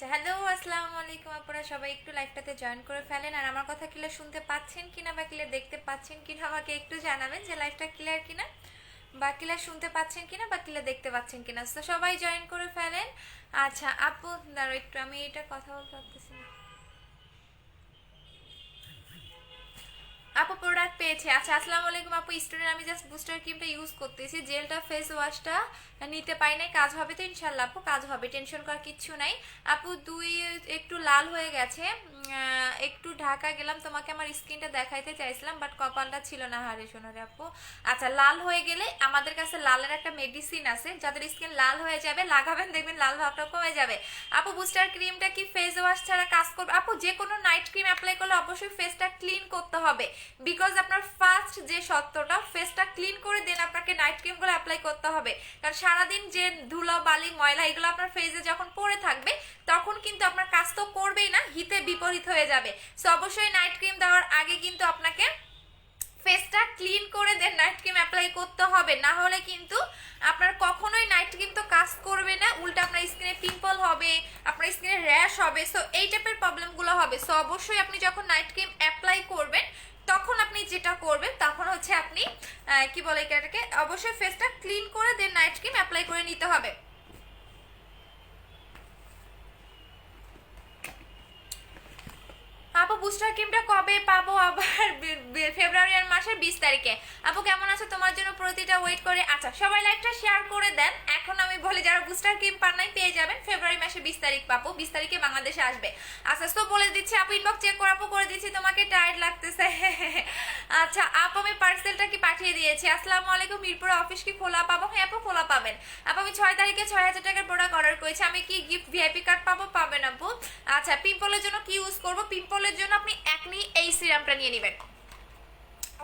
আচ্ছা, হ্যালো আসসালামু আলাইকুম আপনারা সবাই একটু লাইভটাতে জয়েন করে ফেলেন। আর আমার কথা ক্লিয়ার শুনতে পাচ্ছেন কিনা বা ক্লিয়ার দেখতে পাচ্ছেন কিনা আমাকে একটু জানাবেন যে লাইভটা ক্লিয়ার কিনা, বা ক্লিয়ার শুনতে পাচ্ছেন কিনা বা ক্লিয়ার দেখতে পাচ্ছেন কিনা। তো সবাই জয়েন করে ফেলেন। আচ্ছা আপু দাঁড়াও একটু, আমি এটা কথা বলতে পারতেছি না। আপু প্রোডাক্ট পেয়েছে। আচ্ছা আসসালামু আলাইকুম আপু, স্টুডেন্ট আমি জাস্ট বুস্টার ক্রিমটা ইউজ করতেছি, জেলটা ফেস ওয়াশটা নিতে পারি নাই। কাজ হবে তো ইনশাল্লাহ আপু, কাজ হবে, টেনশন করার কিচ্ছু নাই আপু। দুই একটু লাল হয়ে গেছে, একটু ঢাকা গেলাম, তোমাকে আমার স্কিনটা দেখাইতে চাইছিলাম বাট কপালটা ছিল না। হারে সোনারে আপু, আচ্ছা লাল হয়ে গেলে আমাদের কাছে লালের একটা মেডিসিন আছে, যাদের স্কিন লাল হয়ে যাবে লাগাবেন, দেখবেন লাল ভাবটা কমে যাবে। আপু বুস্টার ক্রিমটা কি ফেস ওয়াশ ছাড়া কাজ করবে? আপু যে কোনো নাইট ক্রিম অ্যাপ্লাই করলে অবশ্যই ফেসটা ক্লিন করতে হবে, বিকজ আপনার ফার্স্ট যে সত্যটা ফেসটা ক্লিন করে দেন আপনাকে নাইট ক্রিমগুলো অ্যাপ্লাই করতে হবে। কারণ সারাদিন যে ধুলো বালি ময়লা এগুলো আপনার ফেসে যখন পড়ে থাকবে তখন কিন্তু আপনার কাজ তো করবেই না, হিতে বিপরীত হয়ে যাবে। সো অবশ্যই নাইট ক্রিম দেওয়ার আগে কিন্তু আপনাকে ফেসটা ক্লিন করে দেন নাইট ক্রিম অ্যাপ্লাই করতে হবে, না হলে কিন্তু আপনার কখনোই নাইট ক্রিম তো কাজ করবে না, উল্টা আপনার স্কিনে পিম্পল হবে, আপনার স্কিনে র্যাশ হবে, সো এই টাইপের প্রবলেমগুলো হবে। সো অবশ্যই আপনি যখন নাইট ক্রিম অ্যাপ্লাই করবেন তখন আপনি যেটা করবেন তখন হচ্ছে আপনি কি বলে এটাকে, অবশ্যই ফেসটা ক্লিন করে দেন নাইট ক্রিম অ্যাপ্লাই করে নিতে হবে। আপু বুস্টার ক্রিমটা কবে পাবো আবার? ফেব্রুয়ারি মাসের 20 তারিখে। আপু কেমন আছো? তোমার জন্য প্রতিটা ওয়েট করে। আচ্ছা সবাই লাইকটা শেয়ার করে দেন। এখন আমি বলি যারা বুস্টার ক্রিম পান নাই পেয়ে যাবেন ফেব্রুয়ারি মাসে 20 তারিখ পাবো, 20 তারিখে বাংলাদেশে আসবে। আচ্ছা তো বলে দিচ্ছি আপু, ইনবক্স চেক করে আপু করে দিচ্ছি, তোমাকে টায়ার্ড লাগতেছে। আচ্ছা আপু আমি পার্সেলটা কি পাঠিয়ে দিয়েছি। আসসালামু আলাইকুম, মিরপুর অফিস কি খোলা পাবো? হ্যাঁ আপু খোলা পাবেন। আপু আমি 6 তারিখে 6000 টাকার প্রোডাক্ট অর্ডার করেছি, আমি কি গিফট ভিআইপি কার্ড পাবো? পাবেন আপু। আচ্ছা পিম্পলের জন্য কি ইউজ করবো? পিম্পলের জন্য আপনি একনি এই সিরামটা নিয়ে নেবেন,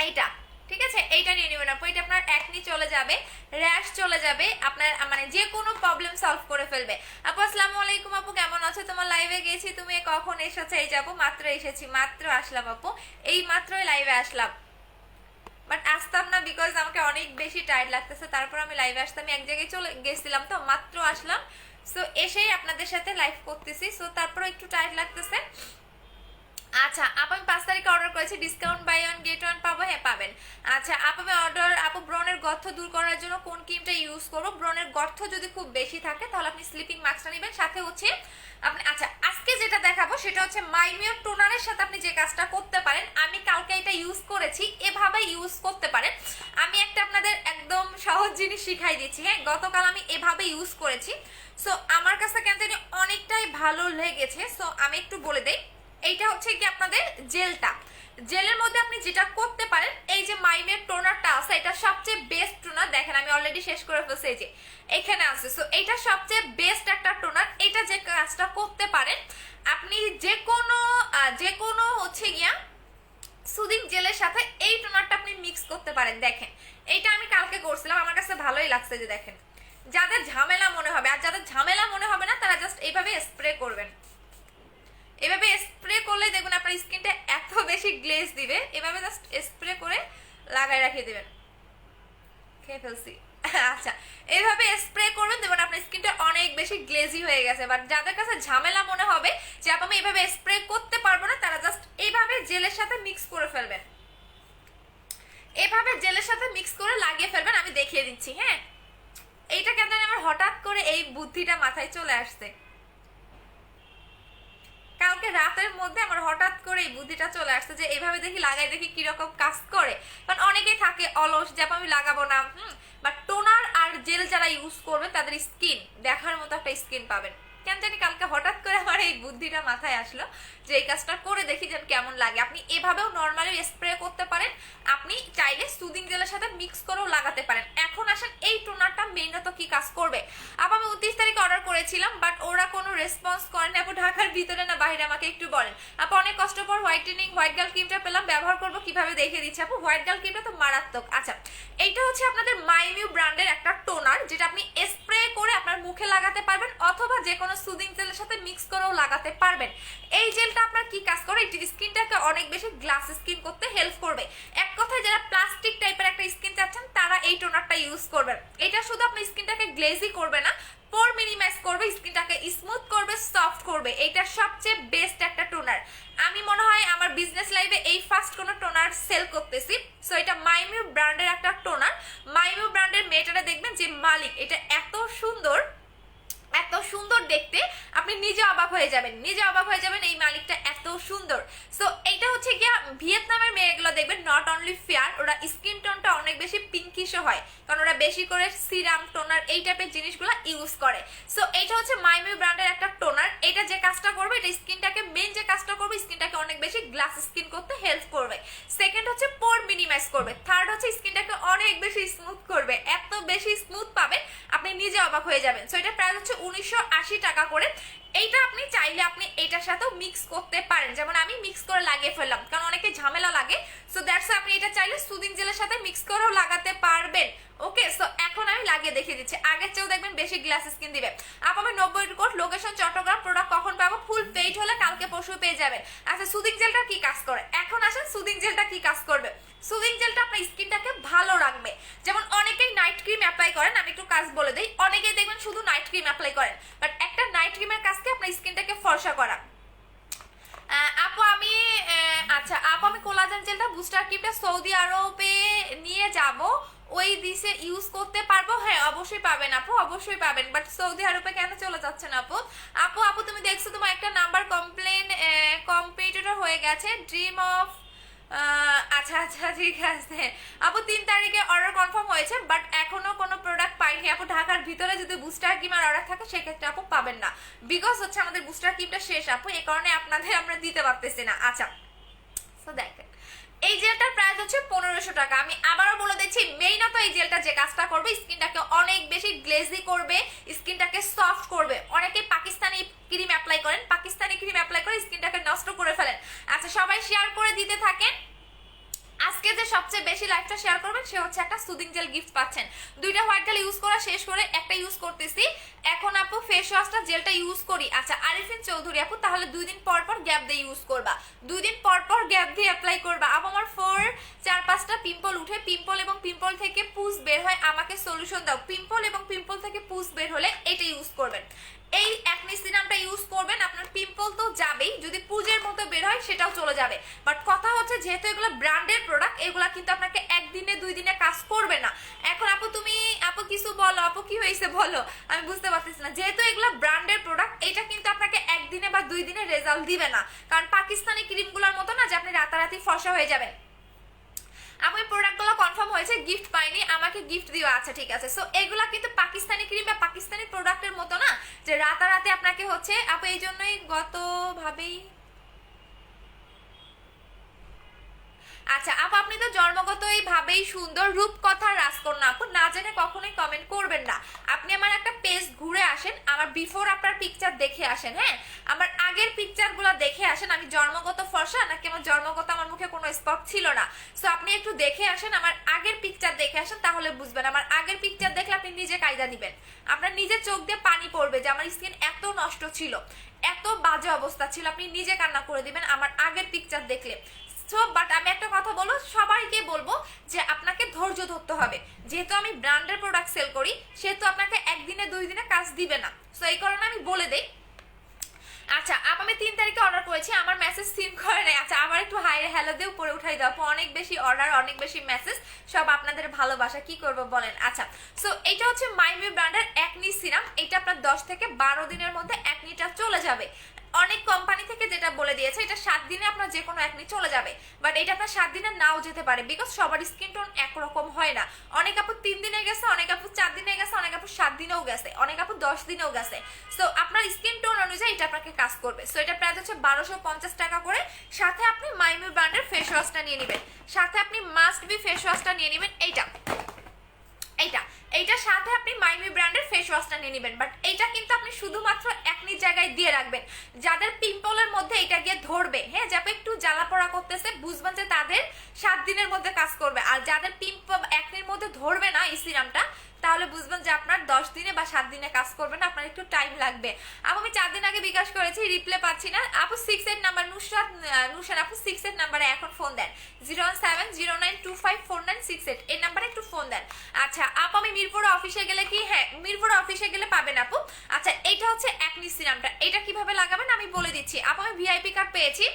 এইটা ঠিক আছে, এইটা নিয়ে নেবেন আপু। এটা আপনার একনি চলে যাবে, র্যাশ চলে যাবে, আপনার মানে যে কোনো প্রবলেম সলভ করে ফেলবে। আপু আসসালামু আলাইকুম আপু, কেমন আছো? তোমার লাইভে গেছি, তুমি কখন এসেছো? এই যাবো মাত্র এসেছি, মাত্র আসলাম আপু, এই মাত্রই লাইভে আসলাম। বাট আসতাম না বিকজ আমাকে অনেক বেশি টায়ার্ড লাগতেছে, তারপর আমি লাইভে আসতাম, আমি এক জায়গায় চলে গেছিলাম তো মাত্র আসলাম। সো এসেই আপনাদের সাথে লাইভ করতেছি, সো তারপর একটু টায়ার্ড লাগতেছে। আচ্ছা আপু আমি 5 তারিখে অর্ডার করেছি, discount buy one get one পাবো? হ্যাঁ পাবেন। আচ্ছা আপু আমি অর্ডার, আপু ব্রণের গর্ত দূর করার জন্য কোন ক্রিমটা ইউজ করবো? ব্রণের গর্ত যদি খুব বেশি থাকে তাহলে আপনি স্লিপিং মাস্কটা নেবেন, সাথে হচ্ছে আপনি, আচ্ছা আজকে যেটা দেখাবো সেটা হচ্ছে মাইমিওর টোনারের সাথে আপনি যে কাজটা করতে পারেন, আমি কালকে এটা ইউজ করেছি, এভাবে ইউজ করতে পারেন। আমি একটা আপনাদের একদম সহজ জিনিস শিখাই দিচ্ছি, হ্যাঁ গতকাল আমি এভাবে ইউজ করেছি, সো আমার কাছে কেন জানি অনেকটাই ভালো লেগেছে। সো আমি একটু বলে দেই, এইটা হচ্ছে কি আপনাদের জেলটা, জেলের মধ্যে আপনি যেটা করতে পারেন, এই যে মাইমের টোনারটা আছে এটা সবচেয়ে বেস্ট টোনার, দেখেন আমি অলরেডি শেষ করে ফেলছি, এই যে এখানে আছে। সো এটা সবচেয়ে বেস্ট একটা টোনার, এটা যে কাজটা করতে পারেন আপনি যে কোনো হচ্ছে গিয়া সুদিং জেলের সাথে এই টোনারটা আপনি মিক্স করতে পারেন। দেখেন এইটা আমি কালকে করছিলাম, আমার কাছে ভালোই লাগছে। যে দেখেন যাদের ঝামেলা মনে হবে, আর যাদের ঝামেলা মনে হবে না তারা জাস্ট এইভাবে স্প্রে করবেন, এভাবে স্প্রে করলে দেখুন আপনার স্কিনটা এত বেশি গ্লেজ দিবে, এভাবে জাস্ট স্প্রে করে লাগাই রাখিয়ে দেবেন। খেয়ে ফেলছি। আচ্ছা এইভাবে স্প্রে করবেন, দেখুন আপনার স্কিনটা অনেক বেশি গ্লেজি হয়ে গেছে। বাট যাদের কাছে ঝামেলা মনে হবে যে আপনি এইভাবে স্প্রে করতে পারবো না, তারা জাস্ট এইভাবে জেলের সাথে মিক্স করে ফেলবেন, এভাবে জেলের সাথে মিক্স করে লাগিয়ে ফেলবেন। আমি দেখিয়ে দিচ্ছি, হ্যাঁ এইটা কেন আমার হঠাৎ করে এই বুদ্ধিটা মাথায় চলে আসছে, কালকে রাতের মধ্যে আমার হঠাৎ করে এই বুদ্ধিটা চলে আসছে যে এইভাবে দেখি লাগাই, দেখি কিরকম কাজ করে। কারণ অনেকেই থাকে অলস যে আমি লাগাবো না, বাট টোনার আর জেল যারা ইউজ করবে তাদের স্কিন দেখার মতো একটা স্কিন পাবেন। কেন জানি কালকে হঠাৎ করে আমার এই বুদ্ধিটা মাথায় আসলো যে এই কাজটা করে দেখি যেন কেমন লাগে। আপনি এভাবেও নর্মালি স্প্রে করতে পারেন, আপনি চাইলে সুদিং জেলের সাথে মিক্স করেও লাগাতে পারেন। এখন আসেন এই টোনারটা মেইনত কি কাজ করবে। আপু আমি 29 তারিখে অর্ডার করেছিলাম বাট ওরা কোনো রেসপন্স করেন না। আপু ঢাকার ভিতরে না বাইরে আমাকে একটু বলেন। আপু অনেক কষ্ট পর হোয়াইটেনিং হোয়াইট গার্ল ক্রিমটা পেলাম, ব্যবহার করবো কিভাবে দেখে দিচ্ছি। আপু হোয়াইট গার্ল ক্রিমটা তো মারাত্মক। আচ্ছা এইটা হচ্ছে আপনাদের মাইমিউ ব্র্যান্ডের একটা টোনার, যেটা আপনি স্প্রে করে আপনার মুখে লাগাতে পারবেন অথবা যে কোনো সুদিং জেলের সাথে মিক্স করেও লাগাতে পারবেন। এই জেলটা আপনার কি কাজ করে, স্কিনটাকে অনেক বেশি গ্লাস স্কিন করতে হেল্প করবে। এক কথায় যারা প্লাস্টিক টাইপের একটা স্কিন চাচ্ছেন তারা এই টোনারটা ইউজ করবেন। এটা শুধু আপনার স্কিনটাকে গ্লেজি করবে না, পোর মিনিমাইজ করবে, স্কিনটাকে স্মুথ করবে, সফট করবে। এটা সবচেয়ে বেস্ট একটা টোনার। আমি মনে হয় আমার বিজনেস লাইফে এই ফার্স্ট কোনো টোনার সেল করতেছি। সো এটা মাইমিউ ব্র্যান্ডের একটা টোনার। মাইমিউ ব্র্যান্ডের মেয়েটারা দেখবেন যে মালিক, এটা এত সুন্দর, এত সুন্দর দেখতে, আপনি নিজে অবাক হয়ে যাবেন, নিজে অবাক হয়ে যাবেন এই মালিকটা এত সুন্দর। সো এইটা হচ্ছে গিয়া ভিয়েতনামের মেয়েগুলো দেখবেন নট অনলি ফেয়ার, ওরা স্কিন টোনটা অনেক বেশি পিঙ্কিশও হয়, কারণ ওরা বেশি করে সিরাম টোনার এই টাইপের জিনিসগুলো ইউজ করে। সো এইটা হচ্ছে মাইমিউ ব্র্যান্ডের একটা টোনার। এটা যে কাজটা করবে, এটা স্কিনটাকে মেন যে কাজটা করবে, স্কিনটাকে অনেক বেশি গ্লাস স্কিন করতে হেল্প করবে। সেকেন্ড হচ্ছে পোর মিনিমাইজ করবে। থার্ড হচ্ছে স্কিনটাকে অনেক বেশি স্মুথ করবে, এত বেশি স্মুথ পাবেন আপনি নিজে অবাক হয়ে যাবেন। সো এটা প্রাইস হচ্ছে 1980 টাকা করে। এইটা আপনি চাইলে আপনি এটার সাথেও মিক্স করতে পারেন, যেমন আমি মিক্স করে লাগিয়ে ফেললাম, কারণ অনেকে ঝামেলা লাগে। সো দ্যাটস আপনি এটা চাইলে সুদিং জেলের সাথে মিক্স করেও লাগাতে পারবেন। ওকে, সো এখন আমি লাগিয়ে দেখিয়ে দিচ্ছি। আগের চেয়েও দেখবেন বেশি গ্লাস স্কিন দিবে। আপনার 90 কোড, লোকেশন চট্টগ্রাম, প্রোডাক্ট কখন পাবো? ফুল পেইড হলে কালকে পরশু পেয়ে যাবেন। আচ্ছা, সুদিং জেলটা কি কাজ করে? এখন আসেন সুদিং জেলটা কি কাজ করবে। সুদিং জেলটা আপনার স্কিনটাকে ভালো রাখবে। যেমন অনেকেই নাইট ক্রিম অ্যাপ্লাই করেন, আমি একটু কাজ বলে দিই। অনেকেই দেখবেন শুধু নাইট ক্রিম অ্যাপ্লাই করেন, বাট একটা নাইট ক্রিমের কাজকে আপনার স্কিনটাকে ফর্সা করা। আপু আমি আচ্ছা আপু, আমি কোলাজেন জেলটা, বুস্টার ক্রিমটা সৌদি আরবে নিয়ে যাব, ওই দেশে ইউজ করতে পারবো? হ্যাঁ অবশ্যই পাবেন আপু, অবশ্যই পাবেন, বাট সৌদি আরবে কেন চলে যাচ্ছেন আপু? আপু আপু তুমি দেখছো তোমার একটা নাম্বার কম্পিটিটর হয়ে গেছে, ড্রিম অফ। আচ্ছা আচ্ছা ঠিক আছে আপু, 3 তারিখে অর্ডার কনফার্ম হয়েছে, বাট এখনো কোনো প্রোডাক্ট পাইনি আপু। ঢাকার ভিতরে যদি বুস্টার ক্রিমের অর্ডার থাকে সেক্ষেত্রে আপু পাবেন না, বিকজ হচ্ছে আমাদের বুস্টার ক্রিমটা শেষ আপু, এই কারণে আপনাদের আমরা দিতে পারতেছি না। আচ্ছা, তো দেখেন এই জেলটার প্রাইস হচ্ছে 1500 টাকা। আমি আবারও বলে দিচ্ছি, মেইনত এই জেলটা যে কাজটা করবে, স্কিনটাকে অনেক বেশি গ্লেজি করবে, স্কিনটাকে সফট করবে। অনেকে পাকিস্তানি ক্রিম অ্যাপ্লাই করেন, পাকিস্তানি ক্রিম অ্যাপ্লাই করে স্কিনটাকে নষ্ট করে ফেলেন। আচ্ছা, সবাই শেয়ার করে দিতে থাকেন। আজকে যে সবচেয়ে বেশি লাইভটা শেয়ার করবেন সে হচ্ছে একটা সুদিং জেল গিফট পাচ্ছেন। 2টা হোয়াইট জেল ইউজ করা শেষ করে একটা ইউজ করতেছি এখন আপু, ফেস ওয়াশটা জেলটা ইউজ করি। আচ্ছা আরিফিন চৌধুরী আপু, তাহলে 2 দিন পর পর গ্যাপ দিয়ে ইউজ করবা, 2 দিন পর পর গ্যাপ দিয়ে অ্যাপ্লাই করবা। আপু আমার 4-5টা পিম্পল উঠে, পিম্পল এবং পিম্পল থেকে পুস বের হয়, আমাকে সলিউশন দাও। পিম্পল এবং পিম্পল থেকে পুস বের হলে এটা ইউজ করবেন, এই অ্যাকনি সিরামটা ইউজ করবেন। আপনার পিম্পল তো যাবেই, যদি পুজের মতো বের হয় সেটাও চলে যাবে। বাট কথা হচ্ছে, যেহেতু এগুলো ব্র্যান্ডেড প্রোডাক্ট, এগুলা কিন্তু আপনাকে একদিনে 2 দিনে কাজ করবে না। এখন আপু তুমি আপু কিছু বলো, আপু কি হয়েছে বলো, আমি বুঝতে পারতেছি না। যেহেতু এগুলো ব্র্যান্ডেড প্রোডাক্ট, এটা কিন্তু আপনাকে একদিনে বা 2 দিনে রেজাল্ট দিবে না, কারণ পাকিস্তানি ক্রিমগুলোর মতো না যে আপনি রাতারাতি ফর্সা হয়ে যাবেন। আমি প্রোডাক্টগুলো কনফার্ম হয়েছে, গিফট পাইনি, আমাকে গিফট দিও। আচ্ছা ঠিক আছে। সো এগুলা কিন্তু পাকিস্তানি ক্রিম বা পাকিস্তানি প্রোডাক্টের মতো না যে রাতারাতি আপনাকে হচ্ছে আপু, এই জন্যই গতভাবেই। আচ্ছা আপু, আপনি তো জন্মগতই ভাবেই সুন্দর, রূপকথা রাজকন্যা। আপু না জেনে কখনোই কমেন্ট করবেন না। আপনি আমার একটা পেজ ঘুরে আসেন, আমার বিফোর আফটার পিকচার দেখে আসেন, হ্যাঁ আমার আগের পিকচারগুলো দেখে আসেন, আমি জন্মগত ফর্সা নাকি আমার জন্মগত আমার মুখে কোনো স্পট ছিল না। সো আপনি একটু দেখে আসেন, আমার আগের পিকচার দেখে আসেন, তাহলে বুঝবেন। আমার আগের পিকচার দেখলে আপনি নিজে কায়দা দিবেন, আপনার নিজে চোখ দিয়ে পানি পড়বে যে আমার স্কিন এত নষ্ট ছিল, এত বাজে অবস্থা ছিল, আপনি নিজে কান্না করে দিবেন আমার আগের পিকচার দেখলে। সো বাট আমি একটা কথা বলবো, সবাইকে বলবো যে আপনাকে ধৈর্য ধরতে হবে। যেহেতু আমি ব্র্যান্ডের প্রোডাক্ট সেল করি, সেহেতু আপনাকে একদিনে 2 দিনে কাজ দিবে না। সো এই কারণে আমি বলে দেই। আচ্ছা আপ, আমি 3 তারিখে অর্ডার করেছি, আমার মেসেজ সিন করে নাই। আচ্ছা আবার একটু হাই হ্যালো দিয়ে উপরে উঠাই দাও, অনেক বেশি অর্ডার, অনেক বেশি মেসেজ, সব আপনাদের ভালোবাসা, কি করব বলেন। আচ্ছা, সো এটা হচ্ছে মাইমি ব্র্যান্ডের অ্যাকনি সিরাম। এটা আপনার 10 থেকে 12 দিনের মধ্যে অ্যাকনিটা চলে যাবে। অনেক কোম্পানি থেকে যেটা বলে দিয়েছে, এটা 7 দিনে আপনার যে কোনো অ্যাকনি চলে যাবে, বাট এটা আপনার 7 দিনে নাও যেতে পারে, বিকজ সবার স্কিন টোন একরকম হয় না। অনেক আপু 3 দিনে গেছে, অনেক আপু 4 দিনে গেছে, অনেক আপু 7 দিনেও গেছে, অনেক আপু 10 দিনেও গেছে। সো আপনার স্কিন টোন অনুযায়ী এটা আপনাকে কাজ করবে। সো এটা প্রাইস হচ্ছে 1250 টাকা করে। সাথে আপনি মাইমি ব্র্যান্ডের ফেস ওয়াশটা নিয়ে নেবেন, সাথে আপনি মাস্ট বি ফেস ওয়াশটা নিয়ে নেবেন, এইটার সাথে আপনি মাইমি ব্র্যান্ডের ফেস ওয়াশটা নিয়ে নেবেন। বাট এইটা কিন্তু আপনি শুধুমাত্র একনির জায়গায় দিয়ে রাখবেন, যাদের পিম্পলের মধ্যে এটা গিয়ে ধরবে, হ্যাঁ যাতে একটু জ্বালা পড়া করতেছে, বুঝবেন যে তাদের 7 দিনের মধ্যে কাজ করবে। আর যাদের পিম্পল একনির মধ্যে ধরবে না এই সিরামটা, তাহলে বুঝবেন যে আপনার 10 দিনে বা 7 দিনে কাজ করবে না, আপনার একটু টাইম লাগবে। আপু আমি 4 দিন আগে বিকাশ করেছি, রিপ্লাই পাচ্ছি না। আপু 6 এর নাম্বার নুসরাত নুশান আপু 68 নাম্বারে এখন ফোন দেন, 01709254968 এই নাম্বারে একটু ফোন দেন। আচ্ছা আপু আমি মিরপুর অফিসে গেলে কি, হ্যাঁ মিরপুর অফিসে গেলে পাবেন আপু। আচ্ছা এইটা হচ্ছে অ্যাকনি সিরামটা, এটা কিভাবে লাগাবেন আমি বলে দিচ্ছি আপু। আমি ভিআইপি কার্ড পেয়েছি,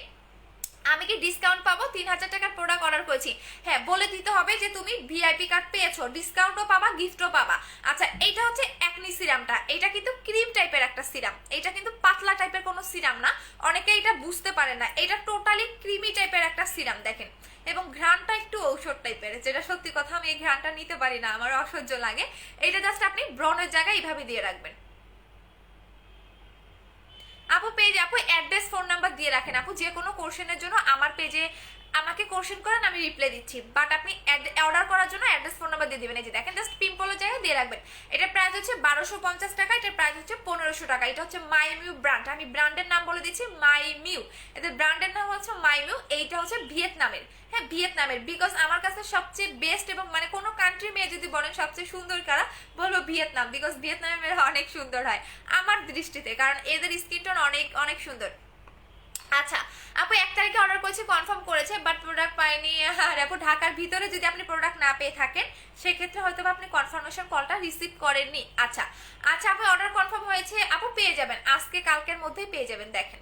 আমি কি ডিসকাউন্ট পাবো? 3000 টাকার প্রোডাক্ট অর্ডার করেছি, হ্যাঁ বলে দিতে হবে যে তুমি ভিআইপি কার্ড পেয়েছো, ডিসকাউন্টও পাবা গিফটও পাবা। আচ্ছা এইটা হচ্ছে অ্যাকনি সিরামটা, এটা কিন্তু ক্রিম টাইপের একটা সিরাম, এটা কিন্তু পাতলা টাইপের কোনো সিরাম না, অনেকে এটা বুঝতে পারে না, এটা টোটালি ক্রিমি টাইপের একটা সিরাম দেখেন, এবং ঘ্রাণটা একটু ঔষধ টাইপের, যেটা সত্যি কথা আমি এই ঘ্রাণটা নিতে পারি না, আমার অসহ্য লাগে। এটা জাস্ট আপনি ব্রণের জায়গায় এইভাবে দিয়ে রাখবেন। আপু পেজে আপু অ্যাড্রেস ফোন নাম্বার দিয়ে রাখেন আপু, যে কোনো কোশ্চেনের জন্য আমার পেজে আমাকে কোশ্চেন করেন, আমি রিপ্লাই দিচ্ছি, বাট আপনি অর্ডার করার জন্য অ্যাড্রেস ফোন নাম্বার দিয়ে দিবেন। এই যে দেখেন জাস্ট পিম্পলের জায়গায় দিয়ে রাখবেন। এটার প্রাইস হচ্ছে 1250 টাকা, এটার প্রাইস হচ্ছে 1500 টাকা। এটা হচ্ছে মাইমিউ ব্র্যান্ড, আমি ব্র্যান্ডের নাম বলে দিচ্ছি মাইমিউ, এদের ব্র্যান্ডের নাম হচ্ছে মাইমিউ। এইটা হচ্ছে ভিয়েতনামের, হ্যাঁ ভিয়েতনামের, বিকজ আমার কাছে সবচেয়ে বেস্ট, এবং মানে কোনো কান্ট্রি মেয়ে যদি বলেন সবচেয়ে সুন্দর কারা, বলবো ভিয়েতনাম, বিকজ ভিয়েতনামের মেয়েরা অনেক সুন্দর হয় আমার দৃষ্টিতে, কারণ এদের স্কিন টোন অনেক অনেক সুন্দর। আচ্ছা আপু 1 তারিখে অর্ডার করেছি, কনফার্ম করেছে, বাট প্রোডাক্ট পাইনি। আর আপু ঢাকার ভিতরে যদি আপনি প্রোডাক্ট না পেয়ে থাকেন সেক্ষেত্রে হয়তো আপনি কনফার্মেশন কলটা রিসিভ করেননি। আচ্ছা আচ্ছা আপু অর্ডার কনফার্ম হয়েছে আপু, পেয়ে যাবেন আজকে কালকের মধ্যেই পেয়ে যাবেন। দেখেন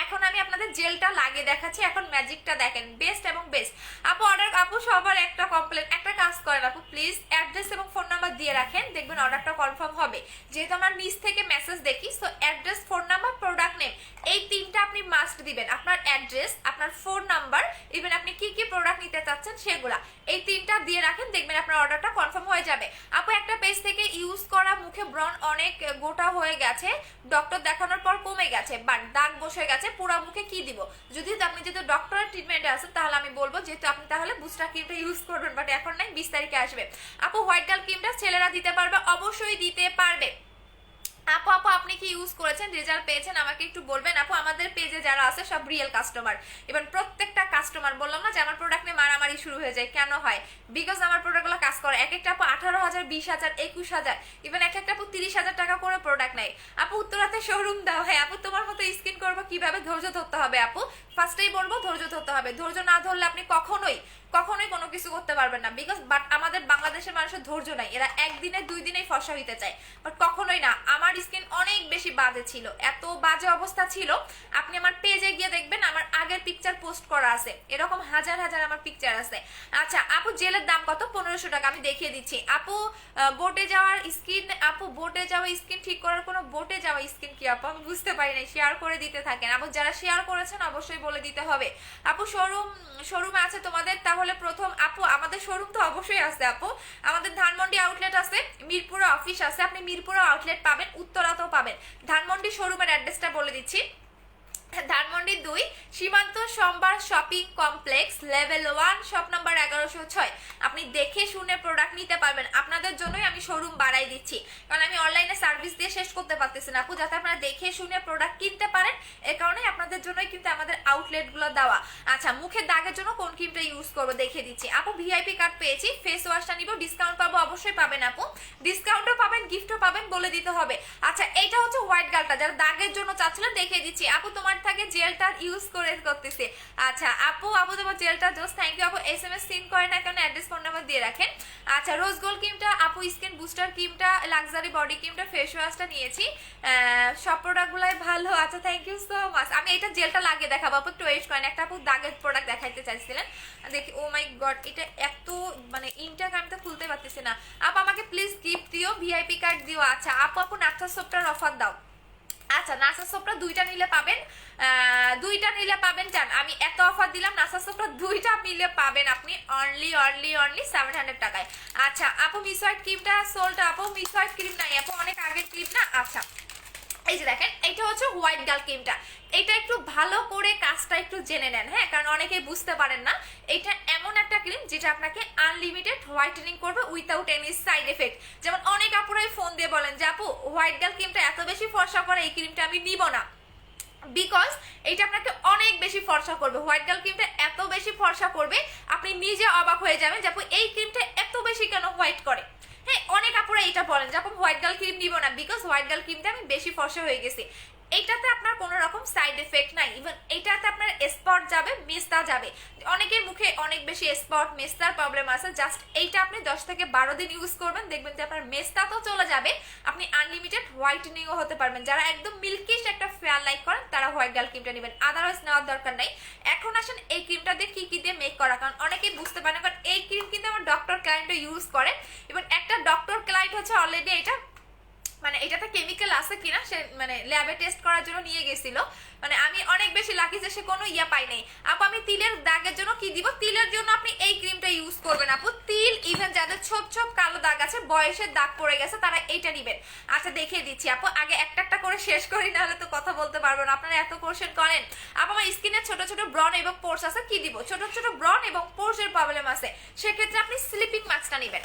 এখন আমি আপনাদের জেলটা লাগিয়ে দেখাচ্ছি, এখন ম্যাজিকটা দেখেন, বেস্ট এবং বেস্ট আপু। অর্ডার আপু সবার একটা কমপ্লেন, একটা কাজ করেন আপু প্লিজ অ্যাড্রেস এবং ফোন নাম্বার দিয়ে রাখেন, দেখবেন অর্ডারটা কনফার্ম হবে। যেহেতু আমার নিচ থেকে মেসেজ দেখি, so address phone number product name এই তিনটা আপনি মাস্ট দিবেন, আপনার অ্যাড্রেস আপনার ফোন নাম্বার, ইভেন আপনি কি কি প্রোডাক্ট নিতে চাচ্ছেন সেগুলা, এই তিনটা দিয়ে রাখেন, দেখবেন আপনার অর্ডারটা কনফার্ম হয়ে যাবে। আপু একটা পেজ থেকে ইউজ করা মুখে ব্রণ অনেক গোটা হয়ে গেছে, ডক্টর দেখানোর পর কমে গেছে, বাট দাগ বসে গেছে, পুরো মুখে কি দিব? যদি আপনি যদি ডক্টরের ট্রিটমেন্টে আছেন তাহলে আমি বলবো যেহেতু আপনি তাহলে বুস্টার ক্রিমটা ইউজ করবেন, বাট এখন নাই, 20 তারিখে আসবে। আপু হোয়াইট গার্ল ক্রিমটা ছেলেরা দিতে পারবে? অবশ্যই দিতে পারবে। আপু আপু আপনি কি ইউজ করেছেন, রেজাল্ট পেয়েছেন, আমাকে একটু বলবেন আপু। আমাদের পেজে যারা আছে সব রিয়েল কাস্টমার, এবার প্রত্যেকটা কাস্টমার, বললাম না যে আমার প্রোডাক্ট নিয়ে মারামারি শুরু হয়ে যায়, কেন হয়? বিকজ আমার প্রোডাক্টগুলো কাজ করে। এক একটা আপু 18,000, 20,000, 21,000, ইভেন এক একটা আপু 30,000 টাকা করে প্রোডাক্ট নেয়। আপু উত্তরাতে শোরুম দাও, হ্যাঁ আপু তোমার মতো স্কিন করবো কিভাবে? ধৈর্য ধরতে হবে আপু, ফার্স্টেই বলবো ধৈর্য ধরতে হবে, ধৈর্য না ধরলে আপনি কখনোই কখনোই কোনো কিছু করতে পারবেন না, বিকজ বাট আমাদের বাংলাদেশের মানুষের ধৈর্য নাই, এরা একদিনে 2 দিনেই ফর্সা হইতে চায়, বাট কখনোই না। আমার স্কিন অনেক বেশি বাজে ছিল, এত বাজে অবস্থা ছিল, আপনি আমার পেজে গিয়ে দেখবেন আমার আগের পিকচার পোস্ট করা আছে, এরকম হাজার হাজার আমার পিকচার আছে। আচ্ছা আপু জেলের দাম কত? 1500 টাকা, আমি দেখিয়ে দিচ্ছি আপু। বোটে যাওয়ার স্কিন আপু, বোটে যাওয়া স্কিন ঠিক করার কোনো, বোটে যাওয়া স্কিন কি আপু আমি বুঝতে পারি না, শেয়ার করে দিতে থাকেন আপু, যারা শেয়ার করেছেন অবশ্যই বলে দিতে হবে। আপু শোরুমে আছে তোমাদের? তাহলে প্রথম আপু আমাদের শোরুম তো অবশ্যই আছে আপু, আমাদের ধানমন্ডি আউটলেট আছে, মিরপুরে অফিস আছে, আপনি মিরপুরে আউটলেট পাবেন, উত্তরাতেও পাবেন। ধানমন্ডি শোরুমের অ্যাড্রেসটা বলে দিচ্ছি, ধানমন্ডি 2 সীমান্ত সম্ভার shopping complex, level 1, shop number 1106। আপনি দেখে শুনে প্রোডাক্ট নিতে পারবেন, আপনাদের জন্যই আমি শোরুম বাড়াই দিচ্ছি, কারণ আমি অনলাইনে সার্ভিস দিয়ে শেষ করতে পারতেছি না আপু, যাতে আপনারা দেখে শুনে প্রোডাক্ট কিনতে পারেন, এ কারণে আপনাদের জন্যই কিন্তু আমাদের আউটলেটগুলো দেওয়া। আচ্ছা মুখের দাগের জন্য কোন ক্রিমটা ইউজ করবো দেখিয়ে দিচ্ছি আপু। ভিআইপি কার্ড পেয়েছি, ফেস ওয়াশটা নিব, ডিসকাউন্ট পাবো? অবশ্যই পাবেন আপু, ডিসকাউন্টও পাবেন, গিফটও পাবেন, বলে দিতে হবে। আচ্ছা এইটা হচ্ছে হোয়াইট গার্লটা, যারা দাগের জন্য চাচ্ছিলেন দেখিয়ে দিচ্ছি আপু, তোমার থাকে জেলটা ইউজ করতেছে। আচ্ছা আপু তোমার জেলটা জোস, থ্যাংক ইউ আপু। SMS সিন করে না কেন, অ্যাড্রেস ফোন নাম্বার দিয়ে রাখেন। আচ্ছা রোজ গোল্ড ক্রিমটা আপু, স্কিন বুস্টার ক্রিমটা, লাক্সারি বডি ক্রিমটা, ফেস ওয়াশটা নিয়েছি, সব প্রোডাক্টগুলাই ভালো। আচ্ছা থ্যাংক ইউ সো মাচ। আমি এটা জেলটা লাগিয়ে দেখাবো আপু, একটু ওয়েট করেন। একটা আপু দাগের প্রোডাক্ট দেখাইতে চাইছিলেন, দেখি ও মাই গড এটা এত মানে ইনটাক আমি তো খুলতে পারতেছি না আপু, আমাকে প্লিজ গিফট দিও, ভিআইপি কার্ড দিও। আচ্ছা আপু নাথা সোপটার অফার দাও। আচ্ছা নাসা সোপটা 2টা নিলে পাবেন, 2টা নিলে পাবেন, জান আমি এত অফার দিলাম, নাসা সোপটা 2টা মিলে পাবেন আপনি অনলি 700 টাকায়। আচ্ছা আপু মিস হোয়াইট ক্রিমটা সোলটা আপু, মিস হোয়াইট ক্রিম নাই আপু, অনেক আগের ক্রিম না। আচ্ছা এই যে দেখেন এইটা হচ্ছে হোয়াইট গার্ল ক্রিমটা, এটা একটু ভালো করে কাজটা একটু জেনে নেন, হ্যাঁ কারণ অনেকেই বুঝতে পারেন না, এটা এমন একটা ক্রিম যেটা আপনাকে আনলিমিটেড হোয়াইটেনিং করবে উইথাউট এনি সাইড এফেক্ট। যেমন অনেক আপুরাই ফোন দিয়ে বলেন যে আপু হোয়াইট গার্ল ক্রিমটা এত বেশি ফর্সা করে, এই ক্রিমটা আমি নিব না, বিকজ এটা আপনাকে অনেক বেশি ফর্সা করবে। হোয়াইট গার্ল ক্রিমটা এত বেশি ফর্সা করবে আপনি নিজে অবাক হয়ে যাবেন যে আপু এই ক্রিমটা এত বেশি কেন হোয়াইট করে। হ্যাঁ অনেক আপুরা এটা বলেন যে আপু হোয়াইট গার্ল ক্রিম নিব না, বিকজ হোয়াইট গার্ল ক্রিমটা আমি বেশি ফর্সা হয়ে গেছি। এইটাতে আপনার কোনো রকম সাইড এফেক্ট নাই, ইভেন এইটাতে আপনার স্পট যাবে, মেস্তা যাবে। অনেকের মুখে অনেক বেশি স্পট মেস্তার প্রবলেম আছে, জাস্ট এইটা আপনি 10 থেকে 12 দিন ইউজ করবেন, দেখবেন যে আপনার মেস্তা তো চলে যাবে, আপনি আনলিমিটেড হোয়াইটেনিংও হতে পারবেন। যারা একদম মিল্কিশ একটা ফেয়ার লাইক করেন তারা হোয়াইট গার্ল ক্রিমটা নেবেন, আদারওয়াইজ নেওয়ার দরকার নাই। এখন আসেন এই ক্রিমটা দিয়ে কি কি দিয়ে মেক করা, কারণ অনেকেই বুঝতে পারেন, কারণ এই ক্রিম কিন্তু আমার ডক্টর ক্লায়েন্টও ইউজ করে, এবং একটা ডক্টর ক্লায়েন্ট হচ্ছে অলরেডি এটা মানে এটাতে কেমিক্যাল আছে কিনা সে মানে ল্যাবে টেস্ট করার জন্য নিয়ে গেছিল। মানে আমি অনেক বেশি লাকি যে সে কোনো ইয়া পাই নাই। আপু আমি তিলের দাগের জন্য কি দিব, তিলের জন্য আপনি এই ক্রিমটা ইউজ করবেন আপু। তিল ইভেন যাদের ছোপ ছোপ কালো দাগ আছে, বয়সের দাগ পড়ে গেছে, তারা এইটা নিবেন। আচ্ছা দেখিয়ে দিচ্ছি আপু, আগে একটা একটা করে শেষ করি, নাহলে তো কথা বলতে পারবো না, আপনারা এত কোশ্চেন করেন। আপু আমার স্কিনে ছোট ছোট ব্রন এবং পোর্স আছে, কি দিব, ছোট ছোট ব্রন এবং পোর্সের প্রবলেম আছে, সেক্ষেত্রে আপনি স্লিপিং মাস্কটা নেবেন।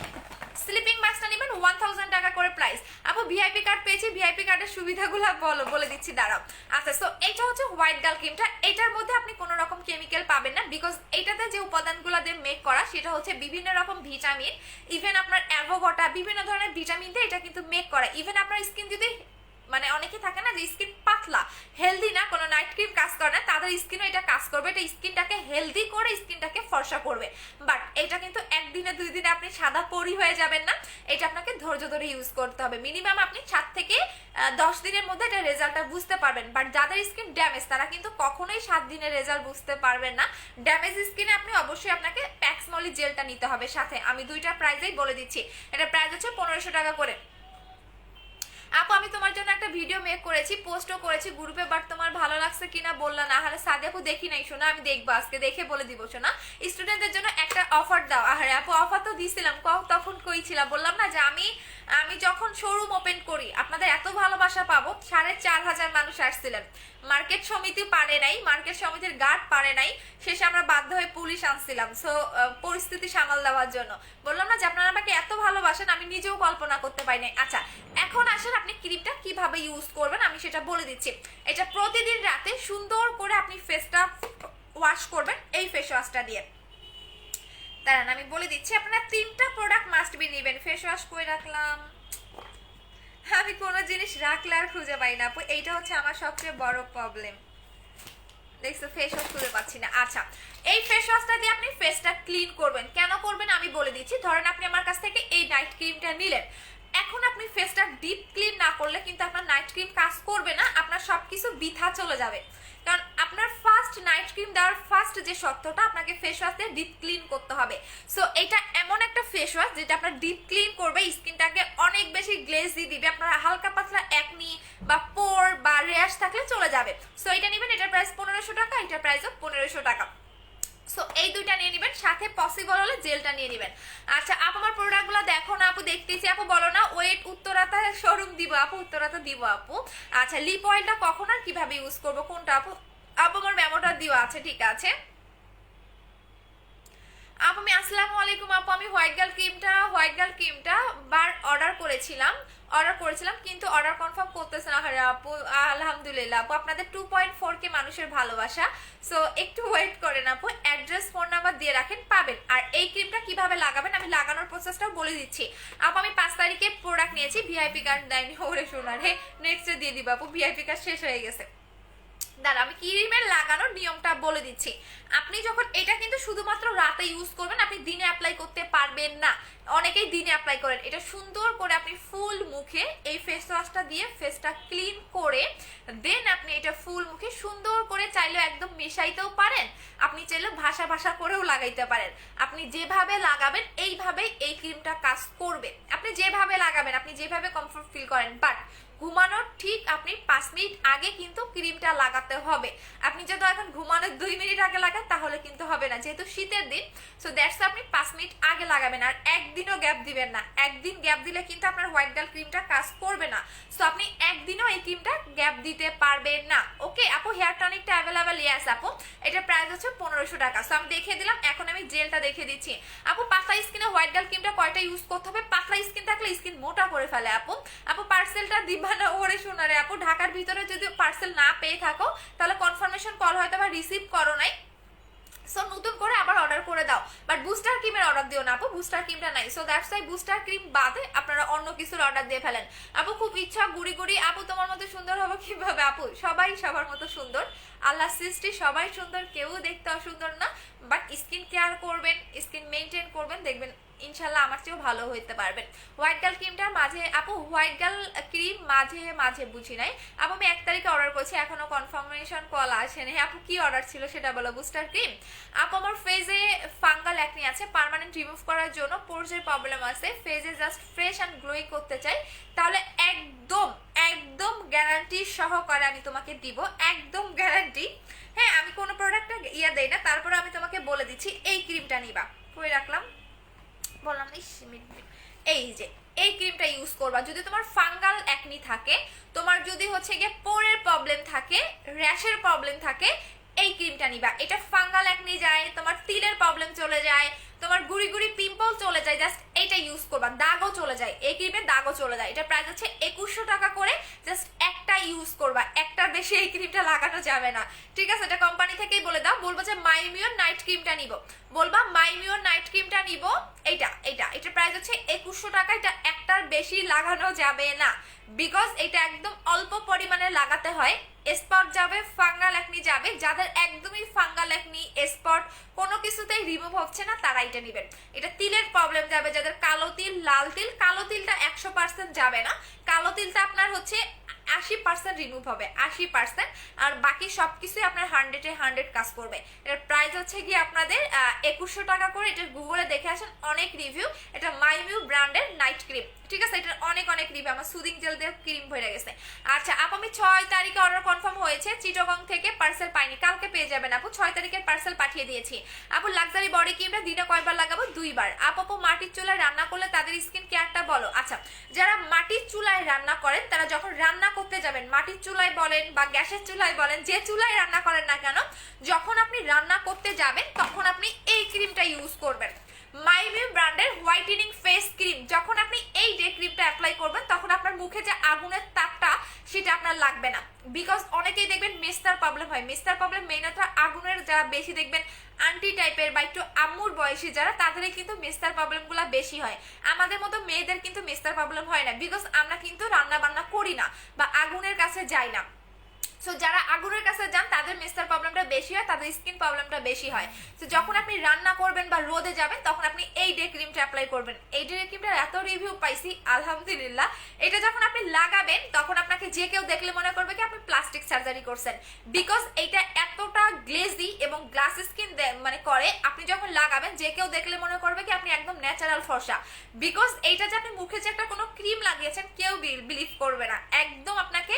স্লিপিং মাস্কটা নেবেন 1000 টাকা করে প্রাইস। আপু ভিআইপি কার্ড পেয়েছি, ভিআইপি কার্ডের সুবিধাগুলো বলে দিচ্ছি দাঁড়াও। আচ্ছা সো এইটা হচ্ছে হোয়াইট গার্ল ক্রিমটা, এটার মধ্যে আপনি কোনো রকম কেমিক্যাল পাবেন না, বিকজ এইটাতে যে উপাদানগুলো দিয়ে মেক করা সেটা হচ্ছে বিভিন্ন রকম ভিটামিন, ইভেন আপনার অ্যাভোগাটা, বিভিন্ন ধরনের ভিটামিন দিয়ে এটা কিন্তু মেক করা। ইভেন আপনার স্কিন যদি মানে অনেকে থাকে না যে স্কিন পাতলা হেলদি না, কোনো নাইট ক্রিম কাজ করে না, তাদের স্কিনও এটা কাজ করবে, এটা স্কিনটাকে হেলদি করে স্কিনটাকে ফর্সা করবে। বাট এটা কিন্তু একদিনে 2 দিনে আপনি সাদা পরি হয়ে যাবেন না, এটা আপনাকে ধৈর্য ধরে ইউজ করতে হবে। মিনিমাম আপনি 7 থেকে 10 দিনের মধ্যে এটা রেজাল্টটা বুঝতে পারবেন। বাট যাদের স্কিন ড্যামেজ তারা কিন্তু কখনোই 7 দিনের রেজাল্ট বুঝতে পারবেন না। ড্যামেজ স্কিনে আপনি অবশ্যই আপনাকে প্যাক্সমলি জেলটা নিতে হবে সাথে। আমি দুইটা প্রাইসেই বলে দিচ্ছি, এটা প্রাইস হচ্ছে 1500 টাকা করে। আপু আমি তোমার জন্য একটা ভিডিও মেক করেছি, পোস্টও করেছি গ্রুপে, বাট তোমার ভালো লাগছে কিনা বললা না। আরে সাদে আপু দেখি নাই শোনা, আমি দেখবো আজকে, দেখে বলে দিব শোনা। স্টুডেন্টদের জন্য একটা অফার দাও। আরে আপু অফার তো দিছিলাম, তখন কইছিলাম, বললাম না যে আমি যখন শোরুম ওপেন করি আপনাদের এত ভালোবাসা পাবো। 4500 মানুষ আসছিলেন, মার্কেট সমিতি পারে নাই, মার্কেট সমিতির গার্ড পারে নাই, শেষে আমরা বাধ্য হয়ে পুলিশ আনছিলাম। সো পরিস্থিতি সামাল দেওয়ার জন্য বললাম না যে আপনারা আমাকে এত ভালোবাসেন, আমি নিজেও কল্পনা করতে পারি নাই। আচ্ছা এখন আসেন আপনি ক্রিমটা কিভাবে ইউজ করবেন আমি সেটা বলে দিচ্ছি। এটা প্রতিদিন রাতে সুন্দর করে আপনি ফেসটা ওয়াশ করবেন এই ফেস ওয়াশটা দিয়ে। দাঁড়ান আমি বলে দিচ্ছি, আপনারা 3টা প্রোডাক্ট মাস্ট বি নেবেন। ফেস ওয়াশ করে রাখলাম, আমি কোনো জিনিস রাখলে আর খুঁজে পাই না আপু, এইটা হচ্ছে আমার সবচেয়ে বড় প্রবলেম। দেখছো ফেস ওয়াশ খুঁজে পাচ্ছি না। আচ্ছা এই ফেস ওয়াশটা দিয়ে আপনি ফেসটা ক্লিন করবেন। কেন করবেন আমি বলে দিচ্ছি। ধরেন আপনি আমার কাছ থেকে এই নাইট ক্রিমটা নিলেন, এখন আপনি ফেসটা ডিপ ক্লিন না করলে কিন্তু আপনার নাইট ক্রিম কাজ করবে না, আপনার সবকিছু বৃথা চলে যাবে। কারণ আপনার ফার্স্ট নাইট ক্রিম দেওয়ার ফার্স্ট যে শর্তটা আপনাকে ফেস ওয়াশ দিয়ে ডিপ ক্লিন করতে হবে। সো এটা এমন একটা ফেস ওয়াশ যেটা আপনার ডিপ ক্লিন করবে, স্কিনটাকে অনেক বেশি গ্লেজি দিবে, আপনার হালকা পাতলা একনি বা পোর বা র্যাশ থাকলে চলে যাবে। সো এটা নেবেন, এটার প্রাইস 1500 টাকা, এটার প্রাইসও 1500 টাকা। সো এই দুইটা নিয়ে নেবেন, সাথে পসিবল হলে জেলটা নিয়ে নেবেন। আচ্ছা আপু আমার প্রোডাক্টগুলো দেখো না আপু, দেখতেছি আপু, বলো না ওয়েট উত্তরাতে শোরুম দিব আপু, উত্তরাতে দিব আপু। আচ্ছা লিপ অয়েলটা কখন আর কিভাবে ইউজ করবো কোনটা আপু? আপু আমার মেমোটা দিও আছে, ঠিক আছে আপু। আমি আসসালামু আলাইকুম আপু, আমি হোয়াইট গার্ল ক্রিমটা বার অর্ডার করেছিলাম কিন্তু অর্ডার কনফার্ম করতেছে না। আরে আপু আলহামদুলিল্লাহ আপু, আপনাদের 2.4k মানুষের ভালোবাসা, সো একটু ওয়েট করেন আপু। অ্যাড্রেস ফোন নাম্বার দিয়ে রাখেন, পাবেন। আর এই ক্রিমটা কিভাবে লাগাবেন আমি লাগানোর প্রসেসটাও বলে দিচ্ছি আপু। আমি 5 তারিখে প্রোডাক্ট নিয়েছি, ভিআইপি কার্ড দেয়নি, ওরে শোনার হে নেক্সটে দিয়ে দিব আপু, ভিআইপি কার্ড শেষ হয়ে গেছে। দাঁড়া আমি ক্রিমের লাগানোর নিয়মটা বলে দিচ্ছি। আপনি যখন এটা কিন্তু শুধুমাত্র রাতে ইউজ করবেন, আপনি দিনে অ্যাপ্লাই করতে পারবেন না, অনেকেই দিনে অ্যাপ্লাই করেন। এটা সুন্দর করে আপনি ফুল মুখে এই ফেস ওয়াশটা দিয়ে ফেসটা ক্লিন করে দেন আপনি এটা ফুল মুখে সুন্দর করে চাইলেও একদম মেশাইতেও পারেন, আপনি চাইলেও ভাষা করেও লাগাইতে পারেন। আপনি যেভাবে লাগাবেন এইভাবেই এই ক্রিমটা কাজ করবে। আপনি যেভাবে লাগাবেন, আপনি যেভাবে কমফোর্ট ফিল করেন, বাট ঘুমানোর ঠিক আপনি 5 মিনিট আগে কিন্তু ক্রিমটা লাগাতে হবে। আপনি যদি এখন ঘুমানোর 2 মিনিট আগে লাগান তাহলে কিন্তু হবে না, যেহেতু শীতের দিন। সো দ্যাটস আপনি 5 মিনিট আগে লাগাবেন, আর একদিনও গ্যাপ দিবেন না। একদিন গ্যাপ দিলে কিন্তু আপনার হোয়াইট গার্ল ক্রিমটা কাজ করবে না। সো আপনি একদিনও এই ক্রিমটা গ্যাপ দিতে পারবেন না। ওকে আপু হেয়ার টনিকটা অ্যাভেলেবেল ইয়াস আপু, এটার প্রাইস হচ্ছে 1500 টাকা। সো আমি দেখিয়ে দিলাম, এখন আমি জেলটা দেখিয়ে দিচ্ছি আপু। পাতলা স্কিনে হোয়াইট গার্ল ক্রিমটা কয়টা ইউজ করতে হবে? পাতলা স্কিন থাকলে স্কিন মোটা করে ফেলে আপু। পার্সেলটা দিবা না ওরে শোনারে আপু, ঢাকার ভিতরে যদি পার্সেল না পেয়ে থাকো তাহলে কনফার্মেশন কল হয়তো বা রিসিভ করো নাই, সো নতুন করে আবার অর্ডার করে দাও, বাট বুস্টার ক্রিমের অর্ডার দিও না আপু, বুস্টার ক্রিমটা নাই। So that's why booster cream বাদে আপনারা অন্য কিছুর অর্ডার দিয়ে ফেলেন। আপু খুব ইচ্ছা গুড়ি গুড়ি, আপু তোমার মতো সুন্দর হবে কিভাবে আপু? সবাই সবার মতো সুন্দর, আল্লাহ সৃষ্টি সবাই সুন্দর, কেউ দেখতে অসুন্দর না। বাট স্কিন কেয়ার করবেন, স্কিন মেনটেন করবেন, দেখবেন ইনশাল্লাহ আমার চেয়েও ভালো হইতে পারবেন। হোয়াইট গার্ল ক্রিমটার মাঝে আপু, হোয়াইট গার্ল ক্রিম মাঝে মাঝে বুঝি নাই আপু, আমি 1 তারিখে অর্ডার করছি, এখনো কনফার্মেশন কল আসেনি আপু। কি অর্ডার ছিল সেটা বলো। বুস্টার ক্রিম আপু, আমার ফেজে ফাঙ্গাল অ্যাকনি আছে, পার্মানেন্ট রিমুভ করার জন্য পোরসের প্রবলেম আছে, ফেজে জাস্ট ফ্রেশ অ্যান্ড গ্লোয়িং করতে চাই, তাহলে একদম একদম গ্যারান্টি সহকারে আমি তোমাকে দিব, একদম গ্যারান্টি। হ্যাঁ, আমি কোনো প্রোডাক্টটা ইয়া দেই না, তারপরে আমি তোমাকে বলে দিচ্ছি এই ক্রিমটা নিবা। কই রাখলাম বললাম না, এই যে এই ক্রিমটা ইউজ করবা যদি তোমার ফাঙ্গাল অ্যাকনি থাকে, তোমার যদি হচ্ছে গিয়ে পোরের প্রবলেম থাকে, র্যাশের প্রবলেম থাকে, এই ক্রিমটা নিবা। এটা ফাঙ্গাল অ্যাকনি যায়, তোমার তিলের প্রবলেম চলে যায়, তোমার গুড়ি গুড়ি পিম্পল চলে যায়, জাস্ট এইটা ইউজ করবা, দাগও চলে যায়, এই ক্রিমের দাগও চলে যায়। এটা প্রাইস হচ্ছে 2100 টাকা করে, জাস্ট একটা ইউজ করবা, একটার বেশি এই ক্রিমটা লাগানো যাবে না, ঠিক আছে? এটা কোম্পানি থেকেই বলে দাও, বলবো যে মাইমিওর নাইট ক্রিমটা নিব, বলবা মাইমিওর নাইট ক্রিমটা নিব, এটার প্রাইস হচ্ছে 2100 টাকা, এটা একটার বেশি লাগানো যাবে না, বিকজ এটা একদম অল্প পরিমাণে লাগাতে হয়। স্পট যাবে, ফাঙ্গাল অ্যাকনি যাবে, যাদের একদমই ফাঙ্গাল অ্যাকনি স্পট কোনো কিছুতেই রিমুভ হচ্ছে না তারা এটা নেবেন। এটা তিলের প্রবলেম যাবে, যাদের কালো তিল, লাল তিল, কালো তিলটা 100% যাবে না, কালো তিলটা আপনার হচ্ছে 80% রিমুভ হবে, 80%, আর বাকি সবকিছুই আপনার 100-এ 100 কাজ করবে। এটার প্রাইস হচ্ছে কি আপনাদের 2100 টাকা করে। এটা গুগলে দেখে আসেন, অনেক রিভিউ। এটা মাইমিউ ব্র্যান্ডের নাইট ক্রিম, ঠিক আছে? এটার অনেক অনেক রিভিউ, আমার সুদিং জেল দিয়ে ক্রিম ভরে গেছে। আচ্ছা আপু, আমি 6 তারিখে অর্ডার কনফার্ম হয়েছে, চিটাগং থেকে পার্সেল পাইনি, কালকে পেয়ে যাবেন আপু। 6 তারিখের পার্সেল পাঠিয়ে দিয়েছি আপু। লাক্সারি বডি ক্রিমটা দিনে কয়বার লাগাবো? 2 বার আপু। মাটির চুলায় রান্না করলে তাদের স্কিন কেয়ারটা বলো। আচ্ছা, যারা মাটির চুলায় রান্না করেন তারা যখন রান্না করতে যাবেন, মাটির চুলায় বলেন বা গ্যাসের চুলায় বলেন, যে চুলায় রান্না করেন না কেন, যখন আপনি রান্না করতে যাবেন তখন আপনি এই ক্রিমটা ইউজ করবেন, মাইমিউ ব্র্যান্ডের হোয়াইটেনিং ফেস ক্রিম। যখন আপনি এই ডে ক্রিমটা অ্যাপ্লাই করবেন তখন আপনার মুখে যে আগুনের তাপটা সেটা আপনার লাগবে না, বিকজ অনেকেই দেখবেন মেস্তার প্রবলেম হয়, মেস্তার প্রবলেম মেইনত আগুনের, যারা বেশি দেখবেন আন্টি টাইপের বা একটু আম্মুর বয়সী যারা, তাদেরই কিন্তু মেস্তার প্রবলেমগুলো বেশি হয়। আমাদের মতো মেয়েদের কিন্তু মেস্তার প্রবলেম হয় না, বিকজ আমরা কিন্তু রান্না বান্না করি না বা আগুনের কাছে যাই না। সো যারা আগুনের কাছে যান তাদের মেস্তার প্রবলেমটা বেশি হয়, তাদের স্কিন প্রবলেমটা বেশি হয়। তো যখন আপনি রান্না করবেন বা রোদে যাবেন তখন আপনি এই ডে ক্রিমটা অ্যাপ্লাই করবেন। এই ডে ক্রিমটার এত রিভিউ পাইছি আলহামদুলিল্লাহ। এটা যখন আপনি লাগাবেন তখন আপনাকে যে কেউ দেখলে মনে করবে কি আপনি প্লাস্টিক সার্জারি করছেন, বিকজ এইটা এতটা গ্লেজি এবং গ্লাস স্কিন মানে করে, আপনি যখন লাগাবেন যে কেউ দেখলে মনে করবে কি আপনি একদম ন্যাচারাল ফর্সা, বিকজ এইটা যে আপনি মুখে যে একটা কোনো ক্রিম লাগিয়েছেন কেউ বিলিভ করবে না, একদম আপনাকে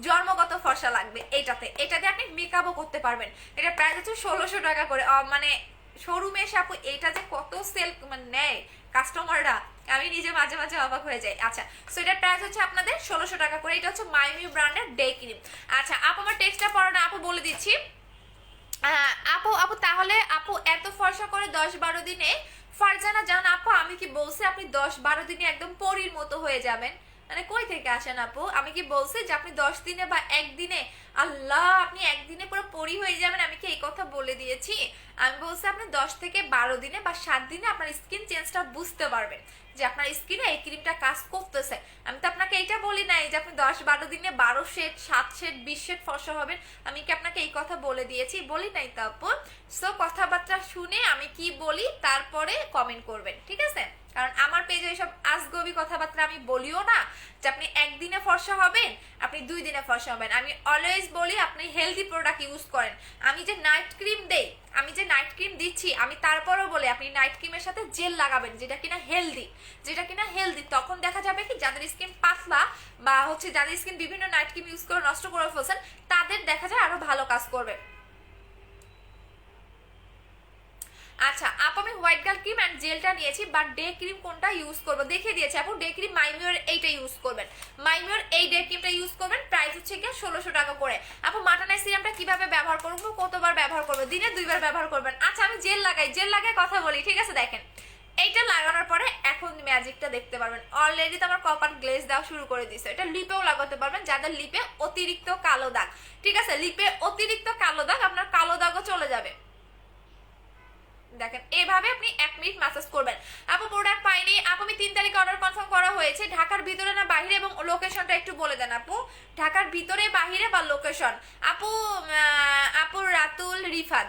জন্মগত ফর্সা লাগবে এইটাতে। এটাতে আপনি মেকআপও করতে পারবেন। এটা প্রাইস হচ্ছে 1600 টাকা করে, মানে শোরুমে এসে আপু এটা যে কত সেল মানে নেয় কাস্টমাররা, আমি নিজে মাঝে মাঝে অবাক হয়ে যাই। আচ্ছা, সো এটার প্রাইস হচ্ছে আপনাদের 1600 টাকা করে। এটা হচ্ছে মাইমিউ ব্র্যান্ডের ডে ক্রিম। আচ্ছা আপু, আমার টেক্সটটা পড়ো না আপু, বলে দিচ্ছি। আপু তাহলে আপু এত ফর্সা করে 10-12 দিনে ফারজানা জান আপু, আমি কি বলছি আপনি 10-12 দিনে একদম পরীর মতো হয়ে যাবেন? মানে কই থেকে আসেন আপু? আমি কি বলছি যে আপনি 10 দিনে বা একদিনে, আল্লাহ আপনি একদিনে পুরো পরি হয়ে যাবেন? আমি কি এই কথা বলে দিয়েছি? আমি বলছি আপনি 10 থেকে 12 দিনে বা 7 দিনে আপনার স্কিন চেঞ্জটা বুঝতে পারবেন যে আপনার স্কিনে এই ক্রিমটা কাজ করতেছে। আমি তো আপনাকে এইটা বলি নাই যে আপনি 10-12 দিনে 12 শেড, 7 শেড, 20 শেড ফর্সা হবেন। আমি কি আপনাকে এই কথা বলে দিয়েছি? বলি নাই তো আপু। সো কথাবার্তা শুনে আমি কি বলি তারপরে কমেন্ট করবেন, ঠিক আছে? কারণ আমার পেজে এইসব আজগবি কথাবার্তা আমি বলিও না যে আপনি একদিনে ফর্সা হবেন, আপনি 2 দিনে ফর্সা হবেন। আমি অলওয়েজ বলি আপনি হেলদি প্রোডাক্ট ইউজ করেন। আমি যে নাইট ক্রিম দেই, আমি যে নাইট ক্রিম দিচ্ছি, আমি তারপরেও বলি আপনি নাইট ক্রিমের সাথে জেল লাগাবেন, যেটা কিনা হেলদি, তখন দেখা যাবে কি যাদের স্কিন পাতলা বা হচ্ছে যাদের স্কিন বিভিন্ন নাইট ক্রিম ইউজ করে নষ্ট করে ফেলছেন, তাদের দেখা যায় আরো ভালো কাজ করবে। আচ্ছা আপু, আমি হোয়াইট গার্ল ক্রিম অ্যান্ড জেলটা নিয়েছি, বাট ডে ক্রিম কোনটা ইউজ করবো দেখিয়ে দিয়েছি আপু। ডে ক্রিম মাইমিওর এইটা ইউজ করবেন, মাইমিওর এই ডে ক্রিমটা ইউজ করবেন। প্রাইস হচ্ছে গিয়ে 1600 টাকা করে। আপু মাটানাই সিরামটা কিভাবে ব্যবহার করবো, কতবার ব্যবহার করবো? দিনে 2 বার ব্যবহার করবেন। আচ্ছা আমি জেল লাগাই কথা বলি, ঠিক আছে? দেখেন এইটা লাগানোর পরে এখন ম্যাজিকটা দেখতে পারবেন। অলরেডি তো আমার কপার গ্লেজ দেওয়া শুরু করে দিছে। এটা লিপেও লাগাতে পারবেন, যাদের লিপে অতিরিক্ত কালো দাগ, ঠিক আছে? লিপে অতিরিক্ত কালো দাগ, আপনার কালো দাগও চলে যাবে। দেখেন এভাবে আপনি 1 মিনিট ম্যাসাজ করবেন। আপু প্রোডাক্ট পাইনি আপু, আমি 3 তারিখে অর্ডার কনফার্ম করা হয়েছে, ঢাকার ভিতরে না বাইরে এবং লোকেশনটা একটু বলে দেন আপু, ঢাকার ভিতরে বাহিরে বা লোকেশন। আপু আপু রাতুল রিফাত,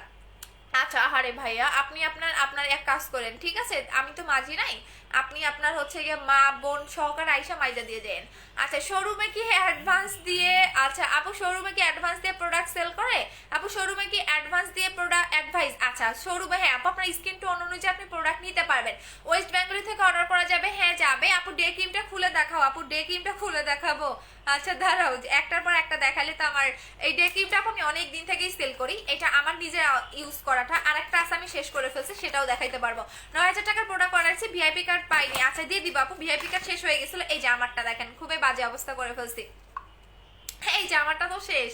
আচ্ছা আহারে ভাইয়া আপনি আপনার আপনার এক কাজ করেন, ঠিক আছে আমি তো মাঝি নাই, আপনি আপনার হচ্ছে গিয়ে মা বোন সহকারে আইসা মাইজা দিয়ে দেন। আচ্ছা শোরুমে কি অ্যাডভান্স দিয়ে, আচ্ছা আপু শোরুমে কি অ্যাডভান্স দিয়ে প্রোডাক্ট সেল করে? আপু শোরুমে কি অ্যাডভান্স দিয়ে প্রোডাক্ট অ্যাডভাইস, আচ্ছা শোরুমে, হ্যাঁ আপু আপনার স্কিন টোন অনুযায়ী আপনি প্রোডাক্ট নিতে পারবেন। ওয়েস্ট বেঙ্গলি থেকে অর্ডার করা যাবে, হ্যাঁ যাবে। আপু ডে ক্রিমটা খুলে দেখাও, আপু ডে ক্রিমটা খুলে দেখাবো, আচ্ছা দাঁড়াও একটার পর একটা দেখালে তো আমার, এই ডে ক্রিমটা আপু আমি অনেক দিন থেকেই সেল করি, এটা আমার নিজের ইউজ করাটা, আর একটা আছে আমি শেষ করে ফেলছি সেটাও দেখাইতে পারবো। 9000 টাকার প্রোডাক্ট অর্ডার করছি, ভিআইপি কার্ড পাইনি, আচ্ছা দিয়ে দিব আপু, ভিআইপি কার্ড শেষ হয়ে গেছিল, এই যে আমারটা দেখেন খুবই বাজে অবস্থা করে ফেলছি, এই যে আমারটা তো শেষ,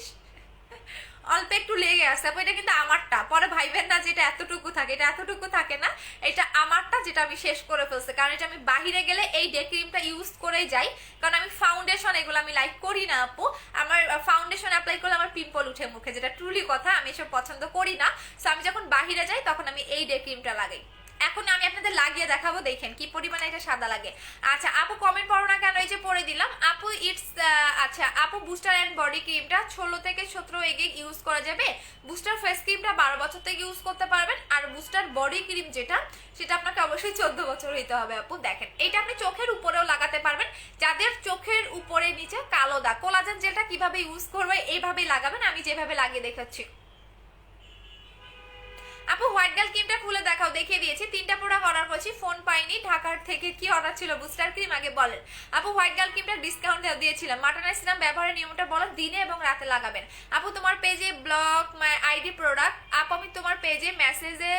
অল্প একটু লেগে আছে আপু, এটা কিন্তু আমারটা, পরে ভাইবেন না যেটা এতটুকু থাকে, এটা এতটুকু থাকে না, এটা আমারটা যেটা আমি শেষ করে ফেলছি, কারণ এটা আমি বাহিরে গেলে এই ডে ক্রিমটা ইউজ করেই যাই, কারণ আমি ফাউন্ডেশন এগুলো আমি লাইক করি না আপু, আমার ফাউন্ডেশন অ্যাপ্লাই করলে আমার পিম্পল উঠে মুখে, যেটা ট্রুলি কথা, আমি এসব পছন্দ করি না। সো আমি যখন বাহিরে যাই তখন আমি এই ডে ক্রিমটা লাগাই। এখন আমি আপনাদের লাগিয়ে দেখাবো, দেখেন কি পরিমাণে এটা সাদা লাগে। আচ্ছা আপু কমেন্ট পড়ো না কেন, এই যে পড়ে দিলাম আপু, ইটস আচ্ছা আপু বুস্টার এন্ড বডি ক্রিমটা 16 থেকে 17 এগে ইউজ করা যাবে, বুস্টার ফেস ক্রিমটা 12 বছর থেকে ইউজ করতে পারবেন, আর বুস্টার বডি ক্রিম যেটা সেটা আপনাকে অবশ্যই 14 বছর হইতে হবে আপু। দেখেন এটা আপনি চোখের উপরেও লাগাতে পারবেন, যাদের চোখের উপরে নিচে কালো দাগ, কোলাজেন জেলটা কিভাবে ইউজ করবে এইভাবেই লাগাবেন, আমি যেভাবে লাগিয়ে দেখাচ্ছি। আপু হোয়াইট গার্ল ক্রিমটা খুলে দেখাও, দেখিয়ে দিয়েছি, 3টা প্রোডাক্ট অর্ডার করেছি, ফোন পাইনি, ঢাকার থেকে কি অর্ডার ছিল? বুস্টার ক্রিম, আগে বলেন আপু। হোয়াইট গার্ল ক্রিমটা ডিসকাউন্ট দিয়েছিলাম, মাটনের সিরাম ব্যবহারের নিয়মটা বলো, দিনে এবং রাতে লাগাবেন। আপু তোমার পেজে ব্লক মাই আইডি প্রোডাক্ট, আপু আমি তোমার পেজে মেসেজে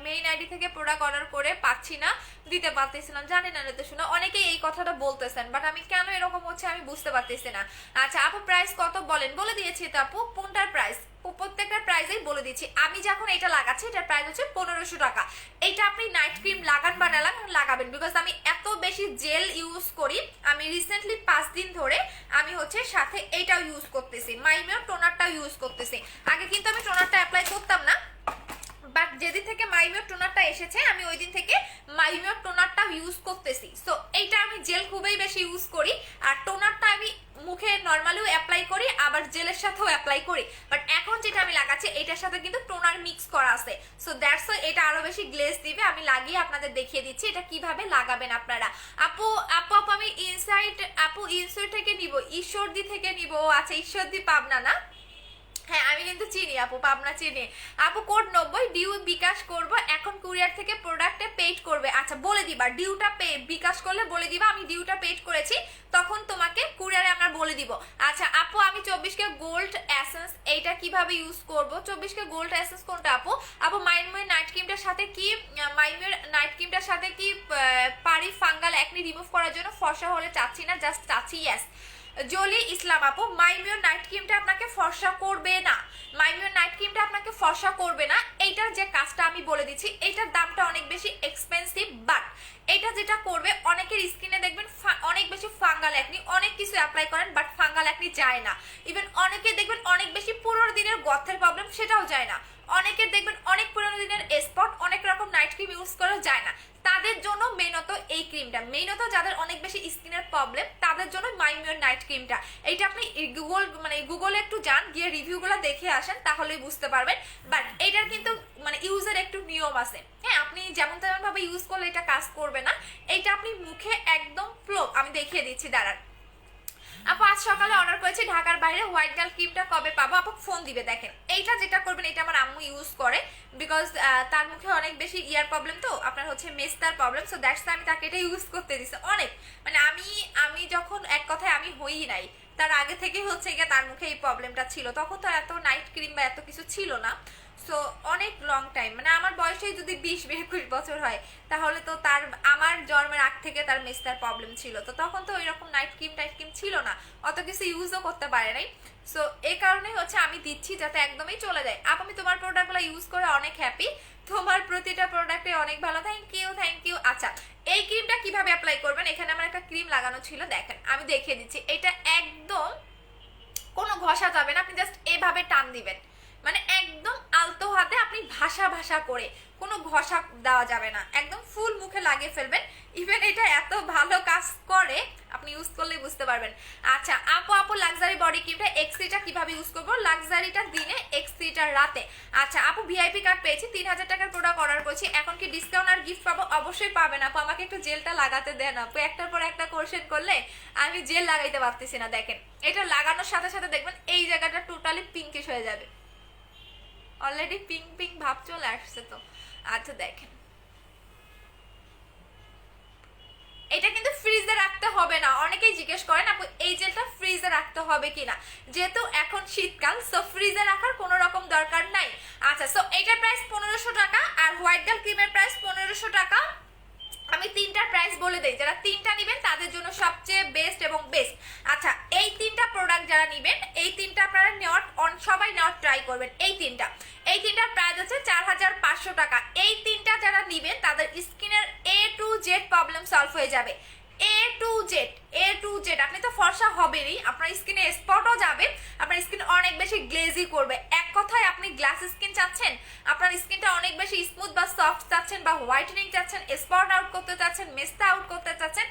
মেইন আইডি থেকে প্রোডাক্ট অর্ডার করে পাচ্ছি না, দিতে পারতেছিলাম, জানি না তো শোনো, অনেকেই এই কথাটা বলতেছেন, বাট আমি কেন এরকম হচ্ছে আমি বুঝতে পারতেছি না। আচ্ছা আপু প্রাইস কত বলেন, বলে দিয়েছি তো আপু, কোনটার প্রাইস, প্রত্যেকটা প্রাইসেই বলে দিচ্ছি। আমি যখন এটা লাগাচ্ছি এটার প্রাইস হচ্ছে 1500 টাকা। এটা আপনি নাইট ক্রিম লাগান বা না লাগাবেন, বিকজ আমি এত বেশি জেল ইউজ করি, আমি রিসেন্টলি 5 দিন ধরে আমি হচ্ছে সাথে এইটাও ইউজ করতেছি, মাইমিও টোনারটাও ইউজ করতেছি। আগে কিন্তু আমি টোনারটা অ্যাপ্লাই করতাম না, বাট যেদিন থেকে মাইমিও টোনারটা এসেছে আমি ওই দিন থেকে মাইমিও টোনারটা ইউজ করতেছি। সো এইটা আমি জেল খুবই বেশি ইউজ করি, আর টোনারটা আমি মুখে নর্মালিও অ্যাপ্লাই করি, আবার জেলের সাথেও অ্যাপ্লাই করি, বাট এখন যেটা আমি লাগাচ্ছি এটার সাথে কিন্তু টোনার মিক্স করা আছে, সো দ্যাটস ওয়াই এটা আরো বেশি গ্লেজ দিবে। আমি লাগিয়ে আপনাদের দেখিয়ে দিচ্ছি এটা কিভাবে লাগাবেন আপনারা। আপু আপু আপু আমি ইনসাইড, আপু ইনসাইড থেকে নিব, ঈশ্বরদী থেকে নিব, আচ্ছা ঈশ্বরদী পাবনা না, হ্যাঁ আমি কিন্তু চিনি আপু, পাবনা চিনি আপু। কোড 90 ডিউ বিকাশ করব, এখন কুরিয়ার থেকে প্রোডাক্টে পেড করবে, আচ্ছা বলে দিবা ডিউটা বিকাশ করলে বলে দিবা, আমি ডিউটা পেড করেছি তখন তোমাকে কুরিয়ারে আমরা বলে দিব। আচ্ছা আপু আমি 24K গোল্ড এসেন্স এইটা কিভাবে ইউজ করব, 24K গোল্ড এসেন্স কোনটা আপু? আপু মাইনময় নাইট ক্রিমটার সাথে কি, মাইনময় নাইট ক্রিমটার সাথে কি পারি ফাঙ্গাল একনি রিমুভ করার জন্য, ফর্সা হলে চাচ্ছি না, জাস্ট চাচ্ছি, ইয়েস। জলি ইসলাম আপু মাইমিওর নাইট ক্রিমটা আপনাকে ফর্সা করবে না, মাইমিওর নাইট ক্রিমটা আপনাকে ফর্সা করবে না, এইটার যে কাজটা আমি বলে দিচ্ছি, এইটার দামটা অনেক বেশি এক্সপেন্সিভ, বাট এটা যেটা করবে অনেকের স্কিনে দেখবেন অনেক বেশি ফাঙ্গাল একনি, অনেক কিছু অ্যাপ্লাই করেন বাট ফাঙ্গাল একনি যায় না, ইভেন অনেকে দেখবেন অনেক বেশি পুরোনো দিনের গর্তের প্রবলেম সেটাও যায় না, অনেকের দেখবেন অনেক পুরোনো দিনের স্পট অনেক রকম নাইট ক্রিম ইউজ করেও যায় না, তাদের জন্য মেইনত এই ক্রিমটা, মেইনত যাদের অনেক বেশি স্কিনের প্রবলেম তাদের জন্য মাইমিওর নাইট ক্রিমটা। এইটা আপনি গুগলে একটু যান, গিয়ে রিভিউগুলো দেখে আসেন তাহলেই বুঝতে পারবেন, বাট এটার কিন্তু ইউজের একটু নিয়ম আছে, হ্যাঁ আপনি যেমন তেমন ভাবে ইউজ করলে এটা কাজ করবে না, এইটা আপনি মুখে একদম ফ্লো, আমি দেখিয়ে দিচ্ছি দাঁড়ান। আপু আজ সকালে অর্ডার করেছি ঢাকার বাইরে, হোয়াইট গার্ল ক্রিমটা কবে পাবো? আপু ফোন দিবে, দেখেন এইটা যেটা করবেন এটা আমার আম্মু ইউজ করে, বিকজ তার মুখে অনেক বেশি ইয়ার প্রবলেম, তো আপনার হচ্ছে মেস্তার প্রবলেম, সো দ্যাটস আমি তাকে এটা ইউজ করতে দিছি অনেক, আমি যখন এক কথায় আমি হই নাই তার আগে থেকে হচ্ছে গিয়ে তার মুখে এই প্রবলেমটা ছিল, তখন তো এত নাইট ক্রিম বা এত কিছু ছিল না, সো অনেক লং টাইম, আমার বয়সে যদি 20-21 বছর হয় তাহলে তো তার আমার জন্মের আগ থেকে তার মেস্তার প্রবলেম ছিল, তো তখন তো ওইরকম নাইট ক্রিম ছিল না, অত কিছু ইউজও করতে পারে নাই, সো এই কারণেই হচ্ছে আমি দিচ্ছি যাতে একদমই চলে যায়। আমি তোমার প্রোডাক্টগুলো ইউজ করে অনেক হ্যাপি, তোমার প্রতিটা প্রোডাক্টে অনেক ভালো, থ্যাংক ইউ। আচ্ছা এই ক্রিমটা কিভাবে অ্যাপ্লাই করবেন, এখানে আমার একটা ক্রিম লাগানো ছিল, দেখেন আমি দেখিয়ে দিচ্ছি, এটা একদম কোনো ঘষা যাবে না, আপনি জাস্ট এভাবে টান দিবেন, একদম আলতো হাতে আপনি ভাষা ভাষা করে, কোনো ঘষা দেওয়া যাবে না, একদম ফুল মুখে লাগিয়ে ফেলবেন। ইভেন এটা এত ভালো কাজ করে, আপনি ইউজ করলেই বুঝতে পারবেন। আচ্ছা আপু লাক্সারি বডি ক্রিমটা এক্সিটা কিভাবে ইউজ করবো? লাক্সারিটা দিনে, এক্সিটা রাতে। আচ্ছা আপু ভিআইপি কার্ড পেয়েছি, 3000 টাকার প্রোডাক্ট অর্ডার করছি, এখন কি ডিসকাউন্ট আর গিফট পাবো? অবশ্যই পাবেন আপু, আমাকে একটু জেলটা লাগাতে দেন আপু, একটার পর একটা কোশ্চেন করলে আমি জেল লাগাইতে পারতেছি না। দেখেন এটা লাগানোর সাথে সাথে দেখবেন এই জায়গাটা টোটালি পিঙ্কিশ হয়ে যাবে, অলরেডি পিঙ্ক পিঙ্ক ভাব চলে আসছে তো। আচ্ছা দেখেন এটা কিন্তু ফ্রিজে রাখতে হবে না, অনেকেই জিজ্ঞেস করেন আপু এই জেলটা ফ্রিজে রাখতে হবে কিনা, যেহেতু এখন শীতকাল সো ফ্রিজে রাখার কোনো রকম দরকার নাই। আচ্ছা সো এটার প্রাইস 1500 টাকা, আর হোয়াইট গার্ল ক্রিমের প্রাইস 1500 টাকা। আমি তিনটার প্রাইস বলে দেই, যারা তিনটা নেবেন তাদের জন্য সবচেয়ে বেস্ট এবং বেস্ট। আচ্ছা এই তিনটা প্রোডাক্ট যারা নেবেন, এই তিনটা আপনারা সবাই নেওয়ার ট্রাই করবেন। এই তিনটার প্রাইস হচ্ছে 4500 টাকা। এই তিনটা যারা নেবেন তাদের স্কিনের A to Z problem solve হয়ে যাবে, A to Z। আপনি তো ফর্সা হবেনই, আপনার স্কিনে স্পটও যাবে, আপনার স্কিন অনেক বেশি গ্লেজি করবে। এক কথায় আপনি গ্লাস স্কিন চাচ্ছেন, আপনার স্কিনটা অনেক বেশি স্মুথ বা সফট চাচ্ছেন, বা হোয়াইটেনিং চাচ্ছেন, স্পট আউট করতে চাচ্ছেন, মেস্তা আউট করতে চাচ্ছেন,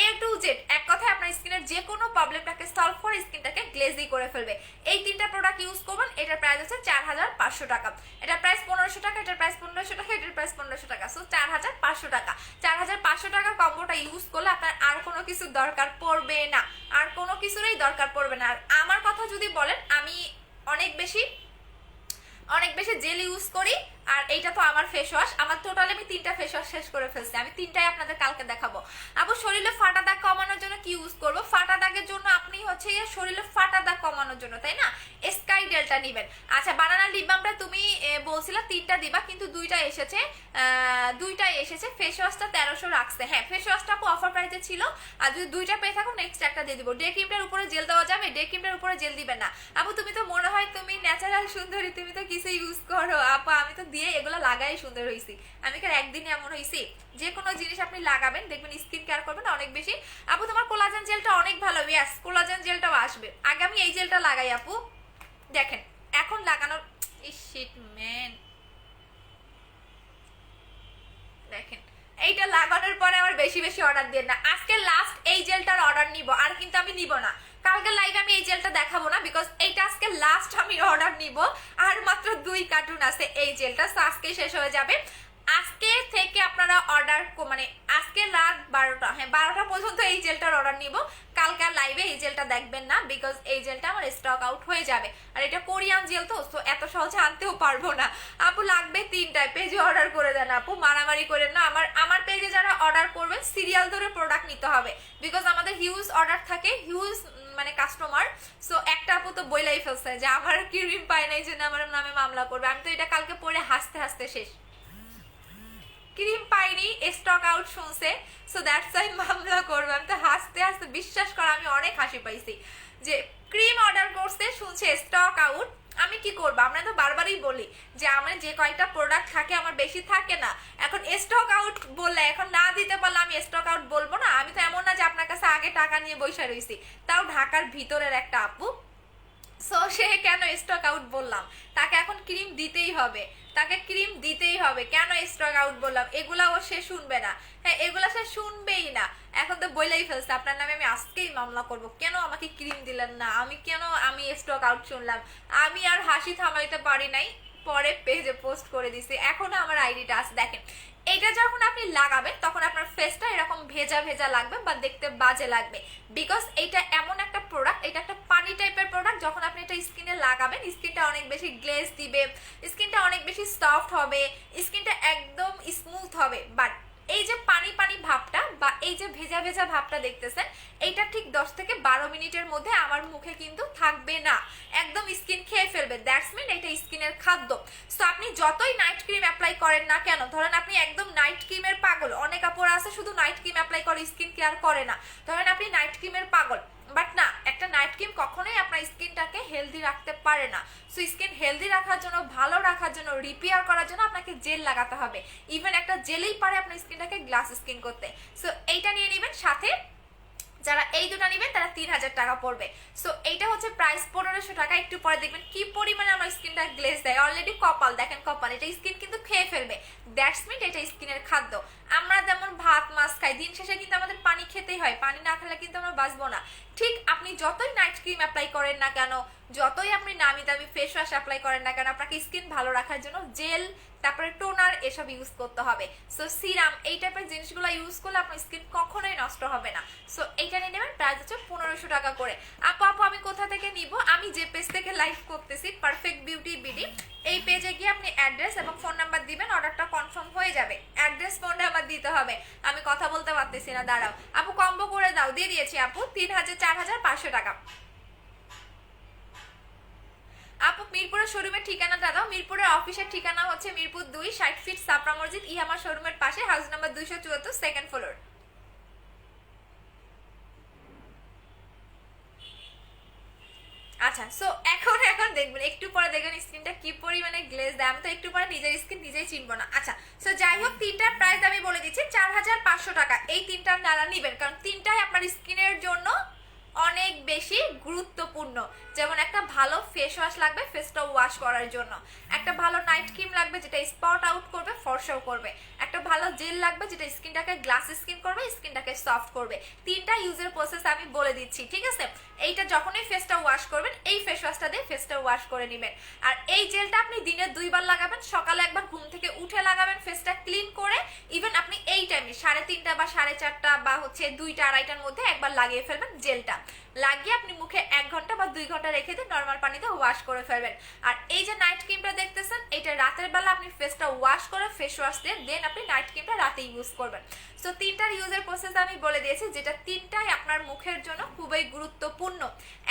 A to Z এক কথায় আপনার স্কিনের যে কোনো প্রবলেমটাকে সলভ করে স্কিনটাকে গ্লেজি করে ফেলবে। এই তিনটা প্রোডাক্ট ইউজ করবেন। এটার প্রাইস হচ্ছে 4500 টাকা, এটার প্রাইস 1500 টাকা, এটার প্রাইস 1500 টাকা, এটার প্রাইস 1500 টাকা, সো 4500 টাকা। 4500 টাকার কম্বোটা ইউজ করলে আপনার আর কোনো কিছু দরকার পড়বে না, আর কোনো কিছুরই দরকার পড়বে না। আর আমার কথা যদি বলেন, আমি অনেক বেশি জেল ইউজ করি, আর এইটা তো আমার ফেস ওয়াশ। আমার টোটাল আমি 3টা ফেস ওয়াশ শেষ করে ফেলছি, আমি 3টাই আপনাদের কালকে দেখাবো। আপু শরীরে ফাটা দাগ কমানোর জন্য কি ইউজ করবো? ফাটা দাগের জন্য আপনি হচ্ছে শরীরে ফাটা দাগ কমানোর জন্য, তাই না, স্কাই ডেলটা নেবেন। আচ্ছা বানানা লিপ বামটা তুমি বলছিলা 3টা দিবা, কিন্তু 2টাই এসেছে। ফেস ওয়াশটা 1300 রাখছে। হ্যাঁ ফেস ওয়াশটা আপু অফার প্রাইসে ছিল, আর যদি 2টা পেয়ে থাকো নেক্সট একটা দিয়ে দিব। ডে ক্রিমটার উপরে জেল দেওয়া যাবে? ডে ক্রিমটার উপরে জেল দিবেন না আপু, তুমি তো মনে হয় তুমি ন্যাচারাল সুন্দরী, তুমি তো কিছু ইউজ করো আপু। আমি তো দিয়ে এগুলো লাগাই সুন্দর হয়েছি, আমি কি একদিনে এমন হয়েছি? যে কোনো জিনিস আপনি লাগাবেন দেখবেন স্কিন কেয়ার করবেন অনেক বেশি। আপু তোমার কোলাজেন জেলটা অনেক ভালো, ইয়াস কোলাজেন জেলটাও আসবে। আগে আমি এই জেলটা লাগাই আপু, দেখেন এখন লাগানোর শিট ম্যান, দেখেন এইটা লাগানোর পরে আবার বেশি অর্ডার দিয়ে না। আজকে লাস্ট এই জেলটার অর্ডার নিব, আর কিন্তু আমি নিব না। কালকে লাইভে আমি এই জেলটা দেখাবো না, বিকজ এইটা আজকে লাস্ট আমি অর্ডার নিব। আর মাত্র 2 কার্টুন আছে এই জেলটা, সো আজকে শেষ হয়ে যাবে। আজকে থেকে আপনারা অর্ডার মানে আজকে রাত 12টা, হ্যাঁ 12টা পর্যন্ত এই জেলটার অর্ডার নিব। কালকে লাইভে এই জেলটা দেখবেন না, বিকজ এই জেলটা আমার স্টক আউট হয়ে যাবে। আর এটা কোরিয়ান জেল তো, তো এত সহজে আনতেও পারবো না আপু। লাগবে 3টায়, পেজে অর্ডার করে দেন আপু, মারামারি করেন না। আমার পেজে যারা অর্ডার করবেন সিরিয়াল ধরে প্রোডাক্ট নিতে হবে, বিকজ আমাদের হিউজ অর্ডার থাকে, হিউজ মানে কাস্টমার। সো একটা আপু তো বইলাই ফেলছে যে আমার ক্রিম পায় নাই, জন্য আমার নামে মামলা করবে। আমি তো এটা কালকে পরে হাসতে শেষ, ক্রিম পাইনি, স্টক আউট শুনছে, সো দ্যাটস ওয়াই মামলা করবে। আমি তো হাসতে বিশ্বাস করা আমি অনেক হাসি পাইছি যে ক্রিম অর্ডার করছে, শুনছে স্টক আউট। আমি কি করবো? আমরা তো বারবারই বলি যে আমার যে কয়েকটা প্রোডাক্ট থাকে আমার বেশি থাকে না। এখন স্টক আউট বললে, এখন না দিতে পারলে আমি স্টক আউট বলবো না? আমি তো এমন না যে আপনার কাছে আগে টাকা নিয়ে বসে রয়েছি, তাও ঢাকার ভিতরের একটা আপু। সো সে কেন স্টক আউট বললাম, তাকে এখন ক্রিম দিতেই হবে, কেন স্টক আউট বললাম এগুলা ও সে শুনবে না। হ্যাঁ এগুলা সে শুনবেই না, এখন তো বলেই ফেলছে আপনার নামে আমি আজকেই মামলা করব। কেন আমাকে ক্রিম দিলেন না, আমি স্টক আউট শুনলাম। আমি আর হাসি থামাইতে পারি নাই, পরে পেজে পোস্ট করে দিছি, এখনো আমার আইডিটা আছে। দেখেন এটা যখন আপনি লাগাবেন তখন আপনার ফেসটা এরকম ভেজা লাগবে বা দেখতে বাজে লাগবে, বিকজ এটা এমন একটা প্রোডাক্ট, এটা একটা পানি টাইপের প্রোডাক্ট। যখন আপনি এটা স্কিনে লাগাবেন স্কিনটা অনেক বেশি গ্লেজ দিবে, স্কিনটা অনেক বেশি সফট হবে, স্কিনটা একদম স্মুথ হবে। বাট এই যে পানি ভাবটা বা এই যে ভেজা ভাবটা দেখতেছেন, এইটা ঠিক 10 থেকে 12 মিনিটের মধ্যে আমার মুখে কিন্তু থাকবে না, একদম স্কিন খেয়ে ফেলবে। দ্যাটস মিন এটা স্কিনের খাদ্য। সো আপনি যতই নাইট ক্রিম অ্যাপ্লাই করেন না কেন, ধরেন আপনি একদম নাইট ক্রিমের পাগল, অনেক আপুরা আছে শুধু নাইট ক্রিম অ্যাপ্লাই করে স্কিন কেয়ার করে না, ধরেন আপনি নাইট ক্রিমের পাগল, বাট না, একটা নাইট ক্রিম কখনোই আপনার স্কিনটাকে হেলদি রাখতে পারে না। সো স্কিন হেলদি রাখার জন্য, ভালো রাখার জন্য, রিপেয়ার করার জন্য আপনাকে জেল লাগাতে হবে। ইভেন একটা জেলেই পারে আপনার স্কিনটাকে গ্লাস স্কিন করতে। সো এইটা নিয়ে নেবেন, সাথে যারা এই দুটো নেবেন তারা 3000 টাকা পড়বে। সো এইটা হচ্ছে প্রাইস 1500 টাকা। একটু পরে দেখবেন কি পরিমাণে আমার স্কিনটা গ্লেজ দেয়। অলরেডি কপাল দেখেন, কপাল এটা স্কিন কিন্তু খেয়ে ফেলবে, দ্যাটস মিট এটা স্কিনের খাদ্য। আমরা যেমন ভাত মাছ খাই, দিন শেষে কিন্তু আমাদের পানি খেতেই হয়, পানি না খেলে কিন্তু আমরা বাঁচবো না। ঠিক আপনি যতই নাইট ক্রিম অ্যাপ্লাই করেন না কেন, যতই আপনি নামি দামি ফেস ওয়াশ অ্যাপ্লাই করেন না কেন, আপনাকে স্কিন ভালো রাখার জন্য জেল, তারপরে টোনার এসব ইউজ করতে হবে। সো সিরাম এই টাইপের জিনিসগুলো ইউজ করলে আপনার স্কিন কখনোই নষ্ট হবে না। সো এইটা নিয়ে নেবেন, প্রাইস হচ্ছে 1500 টাকা করে। আপু আমি কোথা থেকে নিব? আমি যে পেজ থেকে লাইভ করতেছি, পারফেক্ট বিউটি বিডি, এই পেজে গিয়ে আপনি অ্যাড্রেস এবং ফোন নাম্বার দিবেন, অর্ডারটা কনফার্ম হয়ে যাবে। অ্যাড্রেস ফোন নাম্বার দিতে হবে, আমি কথা বলতে পারতেছি না, দাঁড়াও আপু কম্বো করে দাও। দিয়ে দিয়েছি আপু 3000 4500 টাকা। আপু মিরপুরের শোরুমের ঠিকানাটা দাও। মিরপুরের অফিসের ঠিকানা হচ্ছে মিরপুর 2 60 ফিট সাপরা মসজিদ, ইহামা শোরুমের পাশে, হাউস নাম্বার 274, সেকেন্ড ফ্লোর। আচ্ছা, সো এখন দেখবেন, একটু পরে দেখবেন স্কিনটা কি পরিমাণে গ্লেজ দেয়। আমি তো একটু পরে নিজের স্কিন নিজেই চিনবো না। আচ্ছা, সো যাই হোক, তিনটার প্রাইস আমি বলে দিচ্ছি 4500 টাকা। এই তিনটা আপনারা নেবেন, কারণ তিনটাই আপনার স্কিনের জন্য অনেক বেশি গুরুত্বপূর্ণ। যেমন একটা ভালো ফেস ওয়াশ লাগবে ফেসটা ওয়াশ করার জন্য, একটা ভালো নাইট ক্রিম লাগবে যেটা স্পট আউট করবে, ফর্সাও করবে, একটা ভালো জেল লাগবে যেটা স্কিনটাকে গ্লাস স্কিন করবে, স্কিনটাকে সফট করবে। তিনটা ইউজের প্রসেস আমি বলে দিচ্ছি, ঠিক আছে? এইটা যখনই ফেসটা ওয়াশ করবেন, এই ফেস ওয়াশটা দিয়ে ফেসটা ওয়াশ করে নেবেন। আর এই জেলটা আপনি দিনে 2 বার লাগাবেন, সকালে একবার ঘুম থেকে উঠে লাগাবেন ফেসটা ক্লিন করে। ইভেন আপনি এই টাইমে 3:30 বা 4:30 বা হচ্ছে 2টা 2:30টার মধ্যে একবার লাগিয়ে ফেলবেন। জেলটা লাগিয়ে আপনি মুখে 1 ঘন্টা বা 2 ঘন্টা রেখে দিয়ে নর্মাল পানিতে ওয়াশ করে ফেলবেন। আর এই যে নাইট ক্রিমটা দেখতেছেন, এটা রাতের বেলা আপনি ফেসটা ওয়াশ করে ফেস ওয়াশ দিয়ে দেন আপনি নাইট ক্রিমটা রাতে ইউজ করবেন। সো তিনটার ইউজের প্রসেস আমি বলে দিয়েছি, যেটা তিনটাই আপনার মুখের জন্য খুবই গুরুত্বপূর্ণ।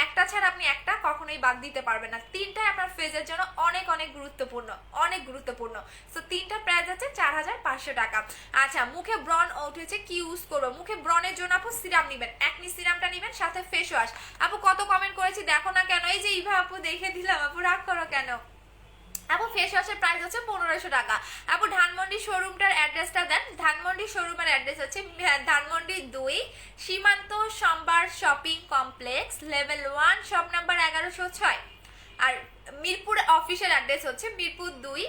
একটা ছাড়া আপনি একটা কখনোই বাদ দিতে পারবেন না, তিনটাই আপনার ফেসের জন্য অনেক অনেক গুরুত্বপূর্ণ, অনেক গুরুত্বপূর্ণ। সো তিনটার প্রাইস আছে 4500 টাকা। আচ্ছা, মুখে ব্রণ উঠেছে, কি ইউজ করবো? মুখে ব্রণের জন্য আপু সিরাম নেবেন, একনি সিরামটা নেবেন, সাথে ফেস ওয়াশ। আপু কত কমেন্ট করেছি দেখো না কেন? এই যে ইভা আপু দেখে দিলাম, আপু রাগ করো কেন? আপু ফেস ওয়াশের প্রাইস হচ্ছে 1500 টাকা। আপু ধানমন্ডি শোরুমটার অ্যাড্রেসটা দেন। ধানমন্ডি শোরুমের অ্যাড্রেস হচ্ছে Dhanmondi 2 Shimanto Shambhar shopping complex, level 1, shop number 1106। আর মিরপুর অফিসের অ্যাড্রেস হচ্ছে মিরপুর 2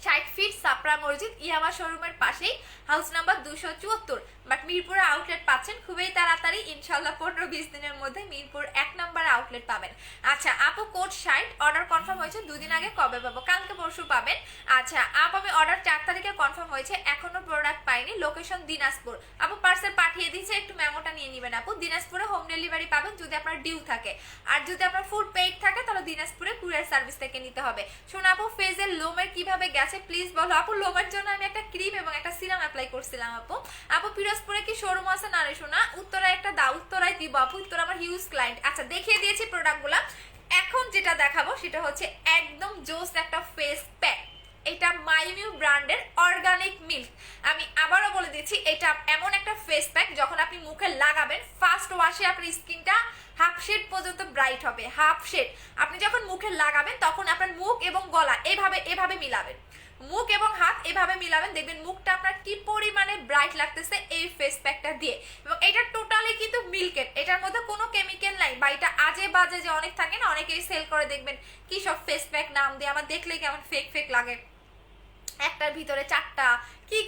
60 ফিট সাপরা মসজিদ, ইয়ামা শোরুমের পাশেই, হাউস নাম্বার 274। বাট মিরপুরে আউটলেট পাচ্ছেন খুবই তাড়াতাড়ি, ইনশাল্লাহ 15-20 দিনের মধ্যে মিরপুর 1 নম্বরে আউটলেট পাবেন। আচ্ছা আপু কোড 60 অর্ডার কনফার্ম হয়েছে, 2 দিন আগে, কবে পাবো? কালকে পরশু পাবেন। আচ্ছা আপু আমি অর্ডার 4 তারিখে কনফার্ম হয়েছে, এখনো প্রোডাক্ট পাইনি, লোকেশন দিনাজপুর। আপু পার্সেল পাঠিয়ে দিয়েছে, একটু মেমোটা নিয়ে নেবেন আপু। দিনাজপুরে হোম ডেলিভারি পাবেন যদি আপনার ডিউ থাকে, আর যদি আপনার ফুড পেইড থাকে তাহলে দিনাজপুরে কুরিয়ার সার্ভিস থেকে নিতে হবে। শোনো আপু ফেজের লোমের কিভাবে গেছে প্লিজ বলো। আপু লোমের জন্য আমি একটা ক্রিম এবং একটা সিরাম অ্যাপ্লাই করছিলাম আপু। আপু পিরোজপুরে কি শোরুম আছে? না রে শোনা, উত্তরায় একটা দাও, উত্তরায় দিব আপু, উত্তরা আমার হিউজ ক্লায়েন্ট। আচ্ছা দেখিয়ে দিয়েছি প্রোডাক্টগুলো, এখন যেটা দেখাবো সেটা হচ্ছে একদম জোস একটা ফেস প্যাক। এটা মাইমিউ ব্র্যান্ডের অর্গানিক মিল্ক। আমি আবারও বলে দিচ্ছি, এটা এমন একটা ফেস প্যাক যখন আপনি মুখে লাগাবেন ফার্স্ট ওয়াশে আপনার স্কিনটা হাফ শেড পর্যন্ত ব্রাইট হবে, হাফ শেড। আপনি যখন মুখে লাগাবেন তখন আপনার মুখ এবং গলা এভাবে মিলাবেন, মুখ এবং হাত এভাবে মিলাবেন, দেখবেন মুখটা আপনার কি পরিমাণে ব্রাইট লাগতেছে এই ফেস প্যাকটা দিয়ে। এবং এটা টোটালি কিন্তু মিল্কের, এটার মধ্যে কোনো কেমিক্যাল নাই, বা এটা আজে বাজে যে অনেক থাকে না, অনেকেই সেল করে দেখবেন কি সব ফেস প্যাক নাম দিয়ে, আমার দেখলেই কেমন ফেক ফেক লাগে, একটার ভিতরে 4টা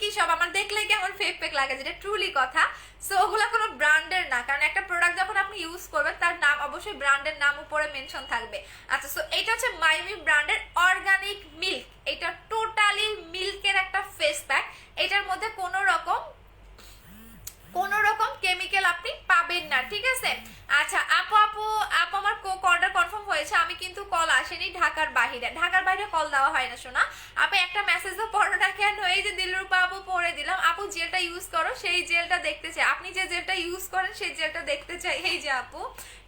কি সব, আমার দেখলেই কেমন ফেক ফেক লাগে, যেটা ট্রুলি কথা। সো ওগুলো কোনো ব্র্যান্ডের না, কারণ একটা প্রোডাক্ট যখন আপনি ইউজ করবেন তার নাম অবশ্যই ব্র্যান্ডের নাম উপরে মেনশন থাকবে। আচ্ছা সো এটা হচ্ছে মাইমি ব্র্যান্ডের অর্গানিক মিল্ক, এটা টোটালি মিল্কের একটা ফেস প্যাক, এটার মধ্যে কোনো রকম কেমিক্যাল আপনি পাবেন না, ঠিক আছে? আচ্ছা আপু আমার অর্ডার কনফার্ম হয়েছে, আমি কিন্তু কল আসেনি ঢাকার বাইরে কল দেওয়া হয় না শোনা। আপু একটা মেসেজও পড়ো না কেন? এই যে দিলরূপা আপু পড়ে দিলাম। আপু জেলটা ইউজ করো, সেই জেলটা দেখতে চাই, আপনি যে জেলটা ইউজ করেন সেই জেলটা দেখতে চাই। এই যে আপু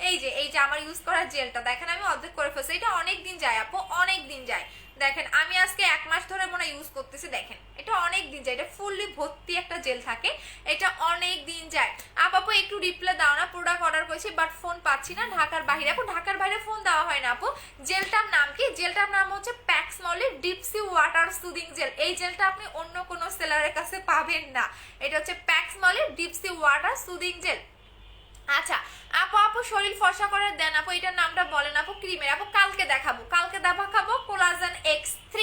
এই যে আমার ইউজ করার জেলটা দেখেন, আমি অর্ধেক করে ফেলছি, এটা অনেক দিন যায় আপু, অনেক দিন যায়। দেখেন আমি আজকে 1 মাস ধরে মনে ইউজ করতেছি, দেখেন এটা অনেক দিন যায়, এটা ফুললি ভর্তি একটা জেল থাকে, এটা অনেক দিন যায়। আপু একটু রিপ্লাই দাও না, প্রোডাক্ট অর্ডার করেছি বাট ফোন পাচ্ছি না ঢাকার বাইরে। আপু ঢাকার বাইরে ফোন দেওয়া হয় না আপু। জেলটার নাম কি? জেলটার নাম হচ্ছে প্যাক্সমলির ডিপসি ওয়াটার সুদিং জেল। এই জেলটা আপনি অন্য কোনো সেলারের কাছে পাবেন না, এটা হচ্ছে প্যাক্সমলির ডিপসি ওয়াটার সুদিং জেল। আচ্ছা আপু আপু শরীর ফর্সা করে দেন আপু, এটার নামটা বলেন আপু। ক্রিমের আপু কালকে দেখাবো, কালকে দেখাবো কোলাজেন X3,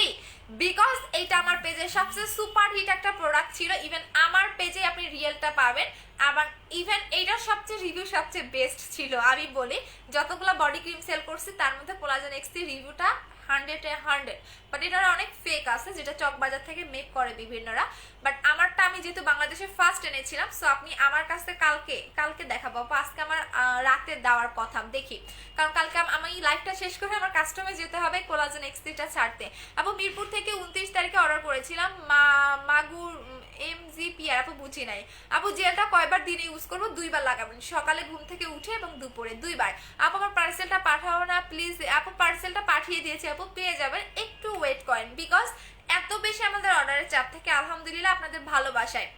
বিকজ এইটা আমার পেজে সবচেয়ে সুপার হিট একটা প্রোডাক্ট ছিল। ইভেন আমার পেজে আপনি রিয়েলটা পাবেন, আবার ইভেন এইটার সবচেয়ে রিভিউ সবচেয়ে বেস্ট ছিল। আমি বলি যতগুলো বডি ক্রিম সেল করছি তার মধ্যে কোলাজেন X3 রিভিউটা 100/100, বাট এটার অনেক ফেক আছে যেটা চকবাজার থেকে মেক করে বিভিন্নরা, বাট আমারটা আমি যেহেতু বাংলাদেশে ফার্স্ট এনেছিলাম, সো আপনি আমার কাছে কালকে দেখাবো আপু। আজকে আমার রাতে দেওয়ার কথা, দেখি, কারণ কালকে আমি লাইভটা শেষ করে আমার কাস্টমে যেতে হবে কোলাজেন X3টা ছাড়তে। আপু মিরপুর থেকে 29 তারিখে অর্ডার করেছিলাম, মাগুর MGPR আপু বুঝি নাই আপু। জেলটা কয়বার দিনে ইউজ করবো? 2বার লাগাবেন, সকালে ঘুম থেকে উঠে এবং দুপুরে 2বার। আপু আমার পার্সেলটা পাঠাও না প্লিজ আপু। পার্সেলটা পাঠিয়ে দিয়েছি আপু, পেয়ে যাবেন, একটু ওয়েট করেন, বিকজ এত বেশি আমাদের অর্ডারের চাপ থেকে আলহামদুলিল্লাহ আপনাদের ভালোবাসায়,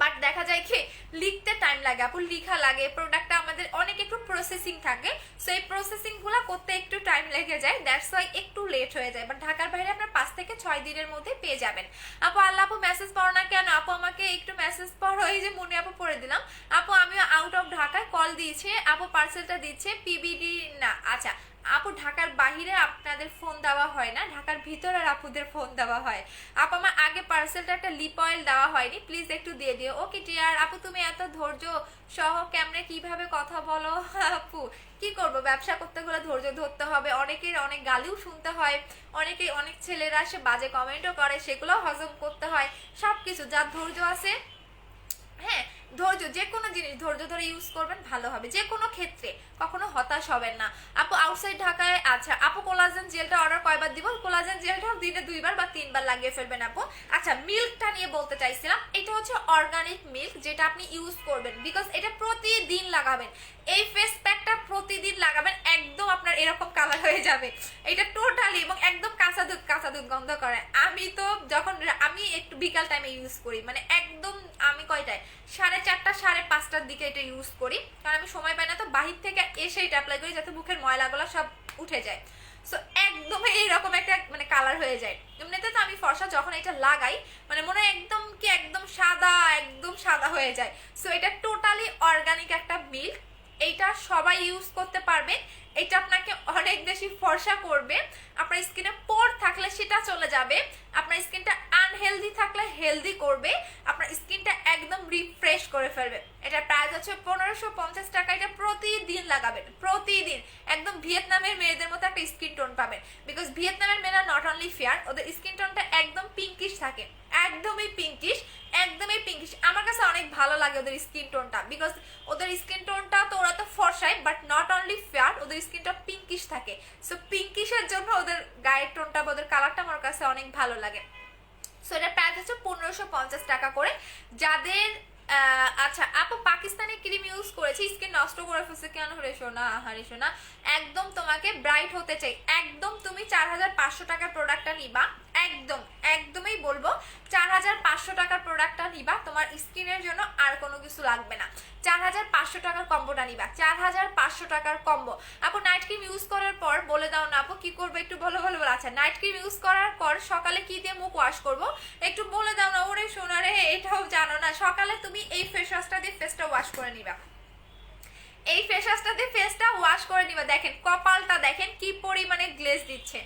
বাট দেখা যায় কি লিখতে টাইম লাগে আপু, লিখা লাগে, প্রোডাক্টটা আমাদের অনেক একটু প্রসেসিং থাকে, সো এই প্রসেসিং গুলা করতে একটু টাইম লেগে যায়, দ্যাটস ওয়াই একটু লেট হয়ে যায়, বাট ঢাকার বাইরে আপনার 5 থেকে 6 দিনের মধ্যে পেয়ে যাবেন। আপু আল্লাহ আপু মেসেজ পড়ো না কেন? আপু আমাকে একটু মেসেজ পড়ো, এই যে মনে আপু পড়ে দিলাম। আপু আমিও আউট অফ ঢাকায়, কল দিয়েছে আপু, পার্সেলটা দিচ্ছে PBD না। আচ্ছা আপু ঢাকার বাহিরে আপনাদের ফোন দেওয়া হয় না, ঢাকার ভিতরের আপুদের ফোন দেওয়া হয়। আপু আমার আগে পার্সেলটা একটা লিপ অয়েল দেওয়া হয়নি, প্লিজ একটু দিয়ে দিও। ওকে টিয়ার আপু তুমি এত ধৈর্য সহ কেমনে কিভাবে কথা বলো আপু? কি করবো, ব্যবসা করতে গেলে ধৈর্য ধরতে হবে, অনেকের অনেক গালিও শুনতে হয়, অনেক ছেলেরা সে বাজে কমেন্টও করে, সেগুলো হজম করতে হয়, সবকিছু যার ধৈর্য আছে, হ্যাঁ ধৈর্য, যে কোনো জিনিস ধৈর্য ধরে ইউজ করবেন ভালো হবে, যে কোনো ক্ষেত্রে কখনো হতাশ হবেন না। আপু আউটসাইড ঢাকায়, আচ্ছা আপু কোলাজেন জেলটা অর্ডার কয়বার দিব? কোলাজেন জেলটা দিনে 2বার বা 3বার লাগিয়ে ফেলবেন আপু। আচ্ছা মিল্কটা নিয়ে বলতে চাইছিলাম, এটা হচ্ছে অর্গানিক মিল্ক যেটা আপনি ইউজ করবেন, বিকজ এটা প্রতিদিন লাগাবেন, এই ফেস প্যাকটা প্রতিদিন লাগাবেন, একদম আপনার এরকম কালার হয়ে যাবে এটা টোটালি, এবং একদম কাঁচা দুধ গন্ধ করে। আমি তো যখন আমি একটু বিকাল টাইমে ইউজ করি, মানে একদম আমি কয়টায় 4:30 5:30টার দিকে এটা ইউজ করি, কারণ আমি সময় পাই না, তো বাহির থেকে এসে এটা অ্যাপ্লাই করি যাতে মুখের ময়লাগুলো সব উঠে যায়। সো একদম এইরকম একটা মানে কালার হয়ে যায়। এমনিতে তো আমি ফর্সা, যখন এটা লাগাই মানে মনে হয় একদম সাদা হয়ে যায়। সো এটা টোটালি অর্গানিক একটা মিল্ক, এইটা সবাই ইউজ করতে পারবে, এটা আপনাকে অনেক বেশি ফর্সা করবে, আপনার স্কিনে পোর থাকলে সেটা চলে যাবে, আপনার স্কিনটা আনহেলদি থাকলে হেলদি করবে, আপনার স্কিনটা একদম রিফ্রেশ করে ফেলবে। এটার প্রাইস হচ্ছে 1550 টাকা, এটা প্রতিদিন লাগাবেন, প্রতিদিন একদম ভিয়েতনামের মেয়েদের মতো একটা স্কিন টোন পাবেন, বিকজ ভিয়েতনামের মেয়েরা নট অনলি ফেয়ার, ওদের স্কিন টোনটা একদম পিঙ্কিশ থাকে, একদমই পিঙ্কিশ। আমার কাছে অনেক ভালো লাগে ওদের স্কিন টোনটা, বিকজ ওদের স্কিন টোনটা তো ওরা তো ফর্সাই, বাট নট অনলি ফেয়ার, ওদের স্কিনটা পিঙ্কিশ থাকে, সো পিঙ্কিশের জন্য ওদের গায়ের টোনটা বা ওদের কালারটা আমার কাছে অনেক ভালো লাগে। সো এটার প্রাইস হচ্ছে 1550 টাকা করে। যাদের আচ্ছা আপু পাকিস্তানি ক্রিম ইউজ করেছি, স্কিন নষ্ট করে ফেলছে কেন রে সোনা? আহারে সোনা, একদম তোমাকে ব্রাইট হতে চাই, একদম তুমি 4500 টাকার প্রোডাক্টটা নিবা, একদমই বলবো 4500 টাকার প্রোডাক্টটা নিবা, তোমার স্কিনের জন্য আর কোনো কিছু লাগবে না। 4500 টাকার কম্বোটা নিবা, 4500 টাকার কম্বো। আপু নাইট ক্রিম ইউজ করার পর বলে দাও না আপু কি করবো, একটু বলো। আচ্ছা নাইট ক্রিম ইউজ করার পর সকালে কি দিয়ে মুখ ওয়াশ করবো একটু বলে দাও না। ওরে সোনা রে, এটাও জানো না। সকালে তুমি এই ফেস ওয়াশটা দিয়ে ফেসটা ওয়াশ করে নিবা, এই ফেস ওয়াশটা দিয়ে ফেসটা ওয়াশ করে নিবা। দেখেন কপালটা দেখেন কি পরিমাণে গ্লেজ দিচ্ছে।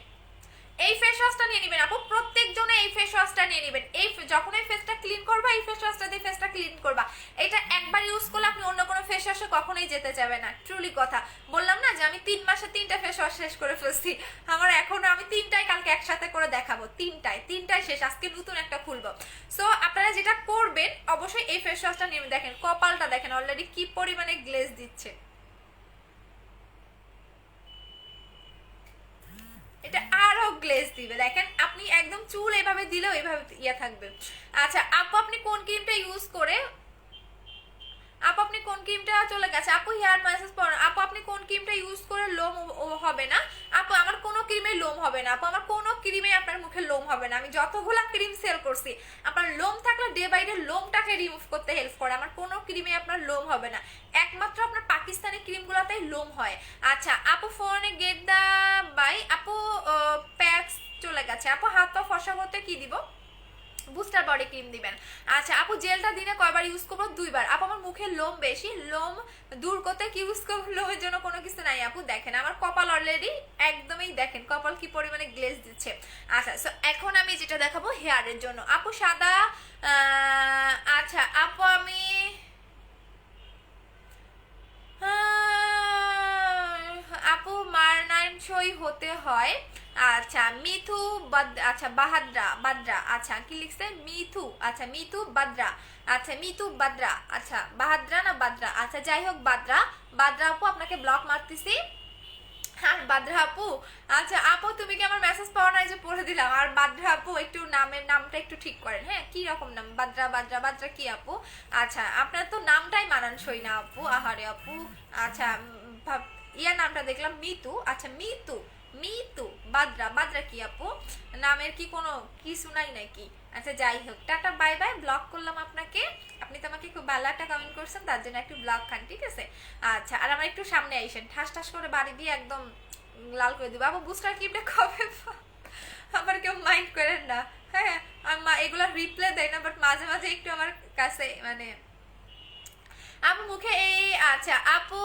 এই ফেস ওয়াশটা নিয়ে নেবেন আপু, প্রত্যেকজনে এই ফেস ওয়াশটা নিয়ে নেবেন। এই যখন এই ফেসটা ক্লিন করবা, এই ফেস ওয়াশটা দিয়ে ফেসটা ক্লিন করবা। এটা একবার ইউজ করলে আপনি অন্য কোনো ফেস ওয়াশে কখনোই যেতে যাবে না, ট্রুলি কথা। বললাম না যে আমি 3 মাসে 3টা ফেস ওয়াশ শেষ করে ফেলছি, আমার এখনো আমি 3টাই কালকে একসাথে করে দেখাবো, 3টাই শেষ, আজকে নতুন একটা খুলবো। সো আপনারা যেটা করবেন অবশ্যই এই ফেস ওয়াশটা নিয়ে দেখেন, কপালটা দেখেন অলরেডি কি পরিমাণে গ্লেজ দিচ্ছে, এটা আরো গ্লেজ দিবে। দেখেন আপনি একদম চুল এভাবে দিলেও এভাবে ইয়ে থাকবে। আচ্ছা আপু আপনি কোন ক্রিমটা ইউজ করে, আপু আপনি কোন ক্রিমটা চলে গেছে আপু, হেয়ার ম্যাসেজ পর আপু আপনি কোন ক্রিমটা ইউজ করে লোম হবে না? আপু আমার কোনো ক্রিমে লোম হবে না আপু, আমার কোনো ক্রিমে আপনার মুখে লোম হবে না। আমি যতগুলা ক্রিম সেল করছি, আপনার লোম থাকলে ডে বাই ডে লোমটাকে রিমুভ করতে হেল্প করে, আমার কোনো ক্রিমে আপনার লোম হবে না, একমাত্র আপনার পাকিস্তানি ক্রিমগুলোতেই লোম হয়। আচ্ছা আপু ফোনে গেট দা বাই আপু প্যাচ চলে গেছে আপু, হাত পা ফসা করতে কি দিব? বুস্টার বডি ক্রিম দিবেন। আচ্ছা আপু জেলটা দিনে কয়বার ইউজ করবো? 2বার। আপু আমার মুখে লোম বেশি, লোম দূর করতে কি ইউজ করবো? লোমের জন্য কোনো কিছু নাই আপু, দেখেন আমার কপাল অলরেডি একদমই, দেখেন কপাল কি পরিমাণে গ্লেজ দিচ্ছে। আচ্ছা সো এখন আমি যেটা দেখাবো হেয়ারের জন্য আপু সাদা। আচ্ছা আপু আমি আপু মানানসই হতে হয়। আচ্ছা মিথু আচ্ছা বাদ্রা আচ্ছা কি লিখছে মিথু, আচ্ছা মিথু বাদ্রা, আচ্ছা মিথু বাদ্রা, আচ্ছা বাহাদ্রা না বাদ্রা, আচ্ছা যাই হোক বাদ্রা। বাদ্রা আপু আপনাকে ব্লক মারতেছি। আর বাদ্রা আপু, আচ্ছা আপু তুমি কি আমার মেসেজ পাওয়া নাই যে পড়ে দিলাম? আর বাদ্রা আপু একটু নামটা একটু ঠিক করেন, হ্যাঁ কি রকম নাম? বাদ্রা বাদ্রা বাদ্রা কি আপু? আচ্ছা আপনার তো নামটাই মানানসই না আপু, আহারে আপু। আচ্ছা ইয়ার নামটা দেখলাম মিতু, আচ্ছা মিতু, মিতু বাদ্রা, বাদ্রা কি আপু? নামের কি কোনো কিছু নাই নাকি? আচ্ছা যাই হোক টাটা বাই বাই, ব্লক করলাম আপনাকে। আপনি তো আমাকে খুব ভালো একটা কমেন্ট করছেন, তার জন্য একটু ব্লক খান, ঠিক আছে? আচ্ছা আর আমার একটু সামনে আইসেন, ঠাস ঠাস করে বাড়ি দিয়ে একদম লাল করে দিব। আপু বুস্টার ক্রিমটা কবে আবার কেউ মাইন্ড করেন না, হ্যাঁ এগুলা রিপ্লে দেয় না, বাট মাঝে মাঝে একটু আমার কাছে মানে আপু মুখে এই আচ্ছা আপু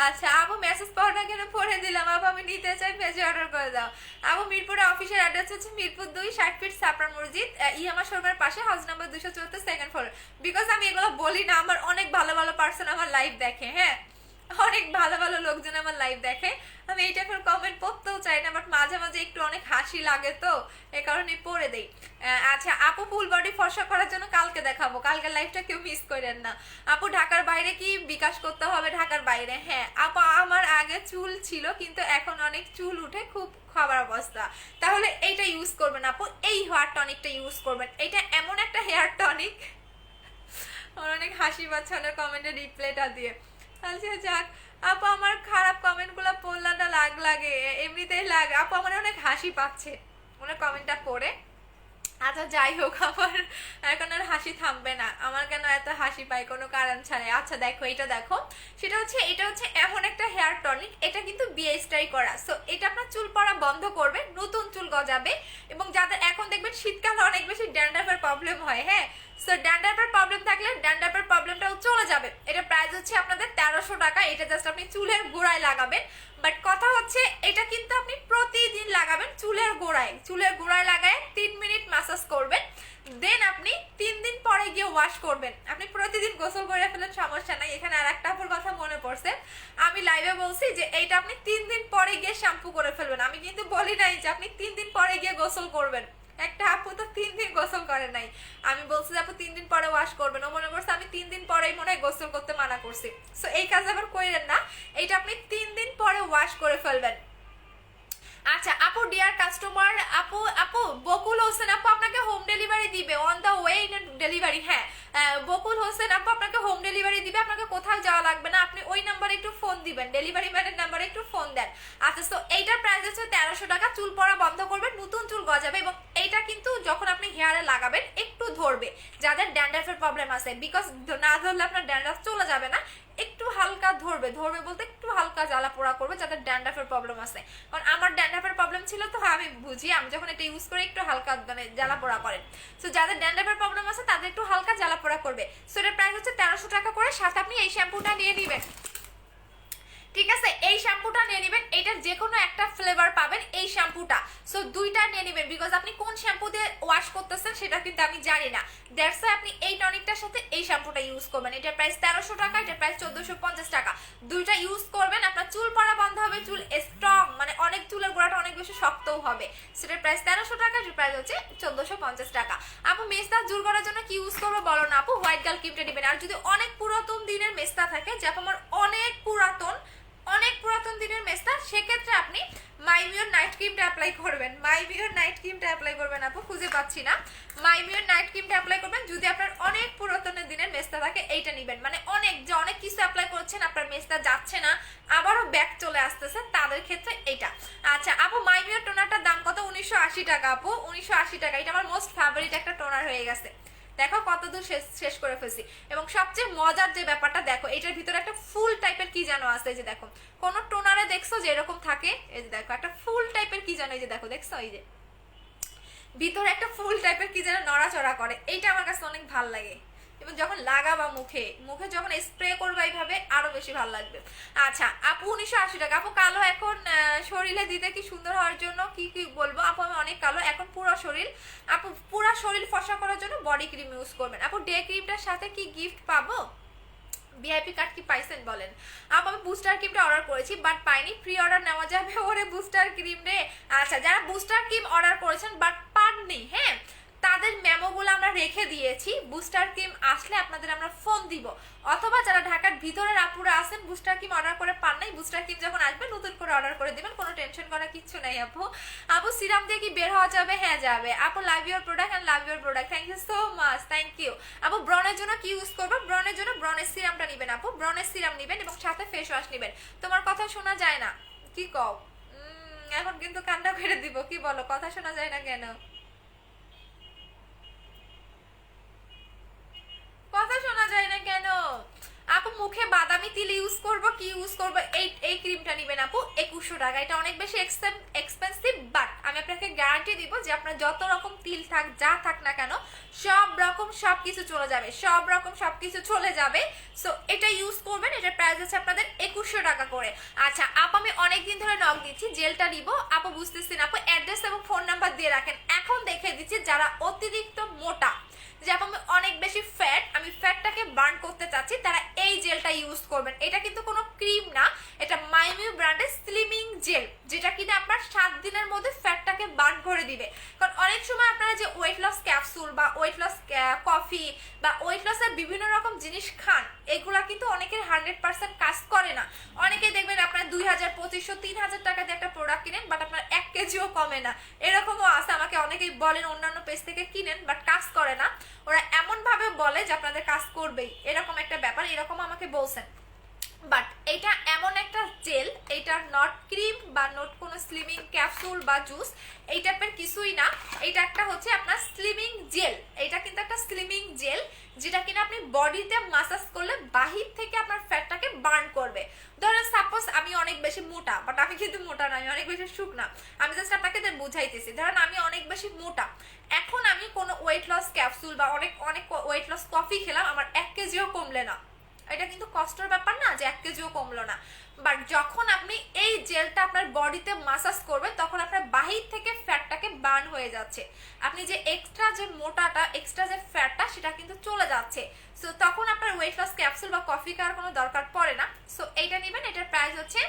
আচ্ছা আপু মেসেজ পাওয়াটা কেন পড়ে দিলাম? আপু আমি নিতে চাই, পেজে অর্ডার করে দাও। আপু মিরপুরে অফিসের অ্যাড্রেস হচ্ছে মিরপুর 2 60 ফিট সাপড়া মসজিদ, ইয়ামা সরকার পাশে, house number 274 second floor. Because আমি এগুলো বলি না, আমার অনেক ভালো ভালো পার্সন আমার লাইভ দেখে, হ্যাঁ অনেক ভালো ভালো লোকজন আমার লাইভ দেখে। আমি এই টাইপের কমেন্ট পড়তেও চাই না, বাট মাঝে মাঝে একটু অনেক হাসি লাগে তো এই কারণে পড়ে দেই। আচ্ছা আপু ফুল বডি ফর্সা করার জন্য কালকে দেখাবো, কালকে লাইভটা কেউ মিস করেন না। আপু ঢাকার বাইরে কি বিকাশ করতে হবে? ঢাকার বাইরে হ্যাঁ আপু আমার আগে চুল ছিল কিন্তু এখন অনেক চুল উঠে, খুব খাবার অবস্থা। তাহলে এইটা ইউজ করবেন আপু, এই হেয়ার টনিকটা ইউজ করবেন, এটা এমন একটা হেয়ার টনিক। আমার অনেক হাসি পাচ্ছে ওনার কমেন্টের রিপ্লাইটা দিয়ে। আচ্ছা যাক আপু আমার খারাপ কমেন্ট গুলো পড়লা না লাগে, এমনিতেই লাগে আপু, আমার অনেক হাসি পাচ্ছে ওনার কমেন্টটা পড়ে। আচ্ছা যাই হোক আমার এখন আর হাসি থামবে না, আমার কেন এত হাসি পাই কোনো কারণ ছাড়াই। আচ্ছা দেখো এটা দেখো, সেটা হচ্ছে এটা হচ্ছে এমন একটা হেয়ার টনিক, এটা কিন্তু বিএসটাই করা। সো এটা আপনার চুল পড়া বন্ধ করবে, নতুন চুল গজাবে। এবং যাদের এখন দেখবেন শীতকালে অনেক বেশি ড্যান্ড্রাফের প্রবলেম হয়, হ্যাঁ সো ড্যান্ড্রাফের প্রবলেম থাকলে ড্যান্ড্রাফের প্রবলেমটাও চলে যাবে। এটা প্রাইস হচ্ছে আপনাদের 1300 টাকা, এটা জাস্ট আপনি চুলের গোড়ায় লাগাবেন। বাট কথা হচ্ছে এটা কিন্তু আপনি প্রতিদিন লাগাবেন চুলের গোড়ায়, চুলের গোড়ায় লাগায় 3 মিনিট ম্যাসাজ করবেন, দেন আপনি 3 দিন পরে গিয়ে ওয়াশ করবেন। আপনি প্রতিদিন গোসল করে ফেলেন সমস্যা নাই। এখানে আর একটা আপুর কথা মনে পড়ছে, আমি লাইভে বলছি যে এইটা আপনি 3 দিন পরে গিয়ে শ্যাম্পু করে ফেলবেন, আমি কিন্তু বলি নাই যে আপনি 3 দিন পরে গিয়ে গোসল করবেন। একটা আপু তো 3 দিন গোসল করে নাই, আমি বলছি যে আপু 3 দিন পরে ওয়াশ করবেন, ও মনে করছে আমি 3 দিন পরেই মনে হয় গোসল করতে মানা করছি। সো এই কাজ আবার কইরেন না, এইটা আপনি 3 দিন পরে ওয়াশ করে ফেলবেন। আচ্ছা আপু ডিয়ার কাস্টমার আপু আপু বকুল হোসেন আপু আপনাকে হোম ডেলিভারি দিবে, on the way in delivery. হ্যাঁ বকুল হোসেন আপু আপনাকে হোম ডেলিভারি দিবে, আপনাকে কোথাও যাওয়া লাগবে না, আপনি ওই নাম্বারে একটু ফোন দিবেন, ডেলিভারি ম্যানের নাম্বারে একটু ফোন দেন। আচ্ছা তো এইটার প্রাইস হচ্ছে 1300 টাকা, চুল পড়া বন্ধ করবে, নতুন চুল গজাবে। এবং এইটা কিন্তু যখন আপনি হেয়ারে লাগাবেন একটু ধরবে, যাদের ড্যান্ড্রাফের প্রবলেম আছে, বিকজ না ধরলে আপনার ড্যান্ড্রাফ চলে যাবে না, একটু হালকা ধরবে, ধরবে বলতে একটু হালকা জ্বালা পোড়া করবে যাদের ড্যান্ড্রাফের প্রবলেম আছে। কারণ আমার ড্যান্ড্রাফের প্রবলেম ছিল তো, হ্যাঁ আমি বুঝি, আমি যখন এটা ইউজ করে একটু হালকা মানে জ্বালা পোড়া করেন। সো যাদের ড্যান্ড্রাফের প্রবলেম আছে তাদের একটু হালকা জ্বালা পোড়া করবে। সো এটার প্রাইস হচ্ছে 1300 টাকা করে, সাথে আপনি এই শ্যাম্পুটা নিয়ে নেবেন, ঠিক আছে? এই শ্যাম্পুটা নিয়ে নেবেন, এটার যে কোনো একটা ফ্লেভার পাবেন এই শ্যাম্পুটা। সো দুইটা নিয়ে নেবেন, বিকজ আপনি কোন শ্যাম্পু দিয়ে ওয়াশ করতেছেন সেটা কিন্তু আমি জানি না, দ্যাটস ওয়াই আপনি এই টনিকটার সাথে এই শ্যাম্পুটা ইউজ করবেন। এটার প্রাইস 1300 টাকা, এটার প্রাইস 1450 টাকা। দুইটা ইউজ করবেন, আপনার চুল পড়া বন্ধ হবে, চুল স্ট্রং মানে অনেক চুলের গোড়াটা অনেক বেশি শক্তও হবে। সেটার প্রাইস 1300 টাকা, এটার প্রাইস হচ্ছে 1450 টাকা। আপু মেস্তা দূর করার জন্য কি ইউজ করবো বলো না আপু? হোয়াইট গার্ল ক্রিমটা নেবেন। আর যদি অনেক পুরাতন দিনের মেস্তা থাকে, যে আমার অনেক পুরাতন দিনের মেস্তা, সেক্ষেত্রে আপনি মাইমিওর নাইট ক্রিমটা অ্যাপ্লাই করবেন, মাইমিওর নাইট ক্রিমটা অ্যাপ্লাই করবেন। আপু খুঁজে পাচ্ছি না, মাইমিওর নাইট ক্রিমটা অ্যাপ্লাই করবেন যদি আপনার অনেক পুরাতনের দিনের মেস্তা থাকে, এইটা নেবেন। মানে অনেক কিছু অ্যাপ্লাই করছেন, আপনার মেস্তা যাচ্ছে না, আবারও ব্যাক চলে আসতেছে, তাদের ক্ষেত্রে এইটা। আচ্ছা আপু মাইমিওর টোনারটার দাম কত? 1980 টাকা আপু, 1980 টাকা। এটা আমার মোস্ট ফেভারিট একটা টোনার হয়ে গেছে, দেখো কতদূর শেষ করে ফেলছি। এবং সবচেয়ে মজার যে ব্যাপারটা দেখো, এটার ভিতরে একটা ফুল টাইপের কি যেন আছে, যে দেখো কোন টোনারে দেখছো যে এরকম থাকে, এই যে দেখো একটা ফুল টাইপের কি যেন, এই যে দেখো দেখছো, এই যে ভিতরে একটা ফুল টাইপের কি যেন নড়াচড়া করে, এইটা আমার কাছে অনেক ভালো লাগে। এবং যখন লাগাবা মুখে মুখে যখন স্প্রে করবা এইভাবে আরো বেশি ভালো লাগবে। আচ্ছা আপু 1980 টাকা। আপু কালো এখন শরীরে দিতে কি সুন্দর হওয়ার জন্য কি কি বলবো? আপু আমি অনেক কালো এখন পুরো শরীর। আপু পুরো শরীর ফর্সা করার জন্য বডি ক্রিম ইউজ করবেন। আপু ডে ক্রিমটার সাথে কি গিফট পাবো? ভিআইপি কার্ড কি পাইছেন বলেন? আপু আমি বুস্টার ক্রিমটা অর্ডার করেছি বাট পাইনি, প্রি অর্ডার নেওয়া যাবে? ওরে বুস্টার ক্রিম রে। আচ্ছা যারা বুস্টার ক্রিম অর্ডার করেছেন বাট পাননি, হ্যাঁ তাদের মেমোগুলো আমরা রেখে দিয়েছি, বুস্টার ক্রিম আসলে আপনাদের আমরা ফোন দিব। অথবা যারা ঢাকার ভিতরের আপুরা আছেন বুস্টার ক্রিম অর্ডার করে পান নাই, বুস্টার ক্রিম যখন আসবে নতুন করে অর্ডার করে দিবেন, কোনো টেনশন করার কিচ্ছু নাই আপু। আপু সিরাম দিয়ে কি বের হওয়া যাবে? হ্যাঁ যাবে আপু। Love your product and love your product, thank you so much, thank you. আপু ব্রনের জন্য কি ইউজ করবো? ব্রনের জন্য ব্রনের সিরামটা নেবেন আপু, ব্রনের সিরাম নেবেন এবং সাথে ফেস ওয়াশ নেবেন। তোমার কথা শোনা যায় না, কি কও? এখন কিন্তু কান্না করে দিব, কি বলো কথা শোনা যায় না কেন? কথা শোনা যায় না কেন? আপু মুখে বাদামি তিল ইউজ করব, কি ইউজ করব? এই ক্রিমটা নেবেন আপু 2100 টাকা। এটা অনেক বেশি এক্সপেন্সিভ বাট আমি আপনাকে গ্যারান্টি দিব যে আপনার যত রকম তিল থাক যা থাক না কেন সব রকম সবকিছু চলে যাবে, সব রকম সবকিছু চলে যাবে। সো এটা ইউজ করবেন, এটার প্রাইস আছে আপনাদের 2100 টাকা করে। আচ্ছা আপু আমি অনেকদিন ধরে নক দিচ্ছি, জেলটা নিব আপু, বুঝতেছেন আপু অ্যাড্রেস এবং ফোন নাম্বার দিয়ে রাখেন। এখন দেখে দিচ্ছি যারা অতিরিক্ত মোটা, যেমন আমি অনেক বেশি ফ্যাট, আমি ফ্যাটটাকে বার্ন করতে চাচ্ছি, তারা এই জেলটা ইউজ করবেন। এটা কিন্তু কোনো ক্রিম না, এটা মাইমিউ ব্র্যান্ডের স্লিমিং জেল, যেটা কিনা আপনার 7 দিনের মধ্যে ফ্যাটটাকে বার্ন করে দিবে। কারণ অনেক সময় আপনারা যে ওয়েট লস ক্যাপসুল বা ওয়েট লস কফি বা ওয়েট লসের বিভিন্ন রকম জিনিস খান, এগুলা কিন্তু অনেকের 100% কাজ করে না। অনেকে দেখবেন আপনার 2000, 2500, 3000 টাকা দিয়ে একটা প্রোডাক্ট কিনেন বাট আপনার 1 কেজিও কমে না, এরকমও আছে। আমাকে অনেকেই বলেন অন্যান্য পেজ থেকে কিনেন বাট কাজ করে না। ওরা এমন ভাবে বলে যে আপনাদের কাজ করবেই, এরকম একটা ব্যাপার, এরকম আমাকে বলছেন। বাট এটা এমন একটা জেল, এটা নট ক্রিম বা নট কোনো স্লিমিং ক্যাপসুল বা জুস, এই টাইপের কিছুই না। এটা একটা হচ্ছে আপনার স্লিমিং জেল, এটা কিন্তু একটা স্লিমিং জেল যেটা কিনা আপনি বডিতে মাসাজ করলে বাহির থেকে আপনার ফ্যাটটাকে বার্ন করবে। ধরেন সাপোজ আমি অনেক বেশি মোটা, বাট আমি কিন্তু মোটা না, আমি অনেক বেশি শুকনা, আমি জাস্ট আপনাকে বুঝাইতেছি। ধরেন আমি অনেক বেশি মোটা, এখন আমি কোনো ওয়েট লস ক্যাপসুল বা অনেক অনেক ওয়েট লস কফি খেলাম, আমার 1 কেজিও কমলে না, এটা কিন্তু কষ্টের ব্যাপার না যে 1 কেজিও কমলো না। বাট যখন আপনি এই জেলটা আপনার বডিতে মাসাজ করবেন তখন আপনার বাহির থেকে ফ্যাটটাকে বার্ন হয়ে যাচ্ছে, আপনি যে এক্সট্রা যে মোটাটা, এক্সট্রা যে ফ্যাটটা সেটা কিন্তু চলে যাচ্ছে। সো তখন আপনার ওয়েট লস ক্যাপসুল বা কফি খাওয়ার কোনো দরকার পড়ে না। সো এইটা নেবেন, এটার প্রাইস হচ্ছে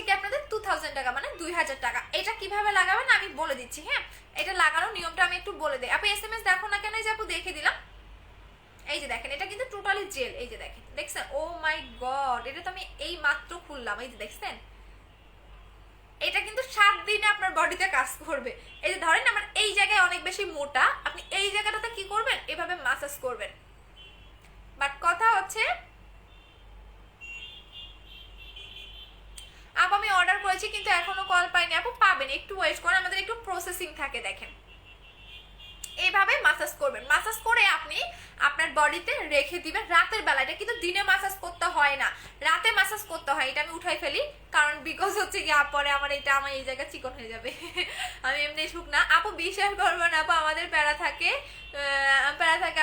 কি আপনাদের 2000 টাকা, মানে 2000 টাকা। এটা কিভাবে লাগাবেন আমি বলে দিচ্ছি, হ্যাঁ এটা লাগানোর নিয়মটা আমি একটু বলে দিই। আপনি এসএমএস দেখো না কেন, এই যে আপু দেখে দিলাম, এই যে দেখেন এটা কিন্তু টোটালি জেল, এই যে দেখেন, দেখছেন? ও মাই গড, এটা তো আমি এই মাত্র খুললাম, এই যে দেখছেন? এটা কিন্তু 7 দিনে আপনার বডিতে কাজ করবে। এই যে ধরেন আমার এই জায়গায় অনেক বেশি মোটা, আপনি এই জায়গাটাতে কি করবেন, এভাবে মাসাজ করবেন। বাট কথা হচ্ছে আপু আমি অর্ডার করেছি কিন্তু এখনো কল পাইনি। আপু পাবেন, একটু ওয়েট করেন, আমাদের একটু প্রসেসিং থাকে। দেখেন এইভাবে মাসাজ করবেন, মাসাজ করে আপনি আপনার বডিতে রেখে দিবেন রাতের বেলা। এটা কিন্তু দিনে মাসাজ করতে হয় না, রাতে মাসাজ করতে হয়। এটা আমি উঠাই ফেলি কারণ বিকজ হচ্ছে কি পরে আমার আমার এই জায়গা চিকন হয়ে যাবে আমি এমনি শুকনা। আপু বিশ্বাস করবো না আপু, আমাদের প্যারা থাকে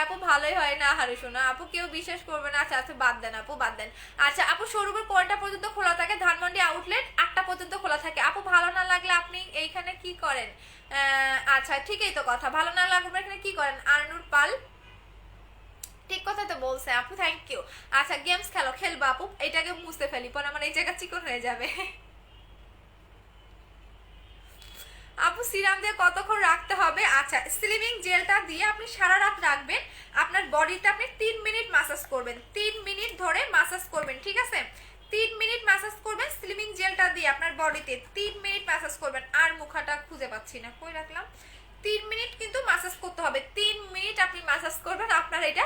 আপু, ভালোই হয় না হারে শোনা আপু, কেউ বিশ্বাস করবে না। আচ্ছা আচ্ছা বাদ দেন আপু, বাদ দেন। আচ্ছা আপু শোরুমের কোনটা পর্যন্ত খোলা থাকে? ধানমন্ডি আউটলেট 8টা পর্যন্ত খোলা থাকে। আপু ভালো না লাগলে আপনি এইখানে কি করেন? আচ্ছা ঠিকই তো কথা, ভালো না লাগবে এখানে কি করেন? আরনুর পাল ঠিক কথা তো বলছে আপু, থ্যাংক ইউ। আচ্ছা গেমস খেলবো আপু, এটাকে মুছতে ফেলি পরে আমার এই জায়গা চিকন হয়ে যাবে আপু সিরাম দিয়ে কতক্ষণ রাখতে হবে? আচ্ছা স্লিমিং জেলটা দিয়ে আপনি সারা রাত রাখবেন, আপনার বডিতে আপনি 3 মিনিট মাসাজ করবেন, 3 মিনিট ধরে মাসাজ করবেন, ঠিক আছে? 3 মিনিট মাসাজ করবেন স্লিমিং জেলটা দিয়ে আপনার বডিতে 3 মিনিট মাসাজ করবেন। আর মুখাটা খুঁজে পাচ্ছি না, কই রাখলাম? 3 মিনিট কিন্তু মাসাজ করতে হবে, 3 মিনিট আপনি মাসাজ করবেন আপনার এটা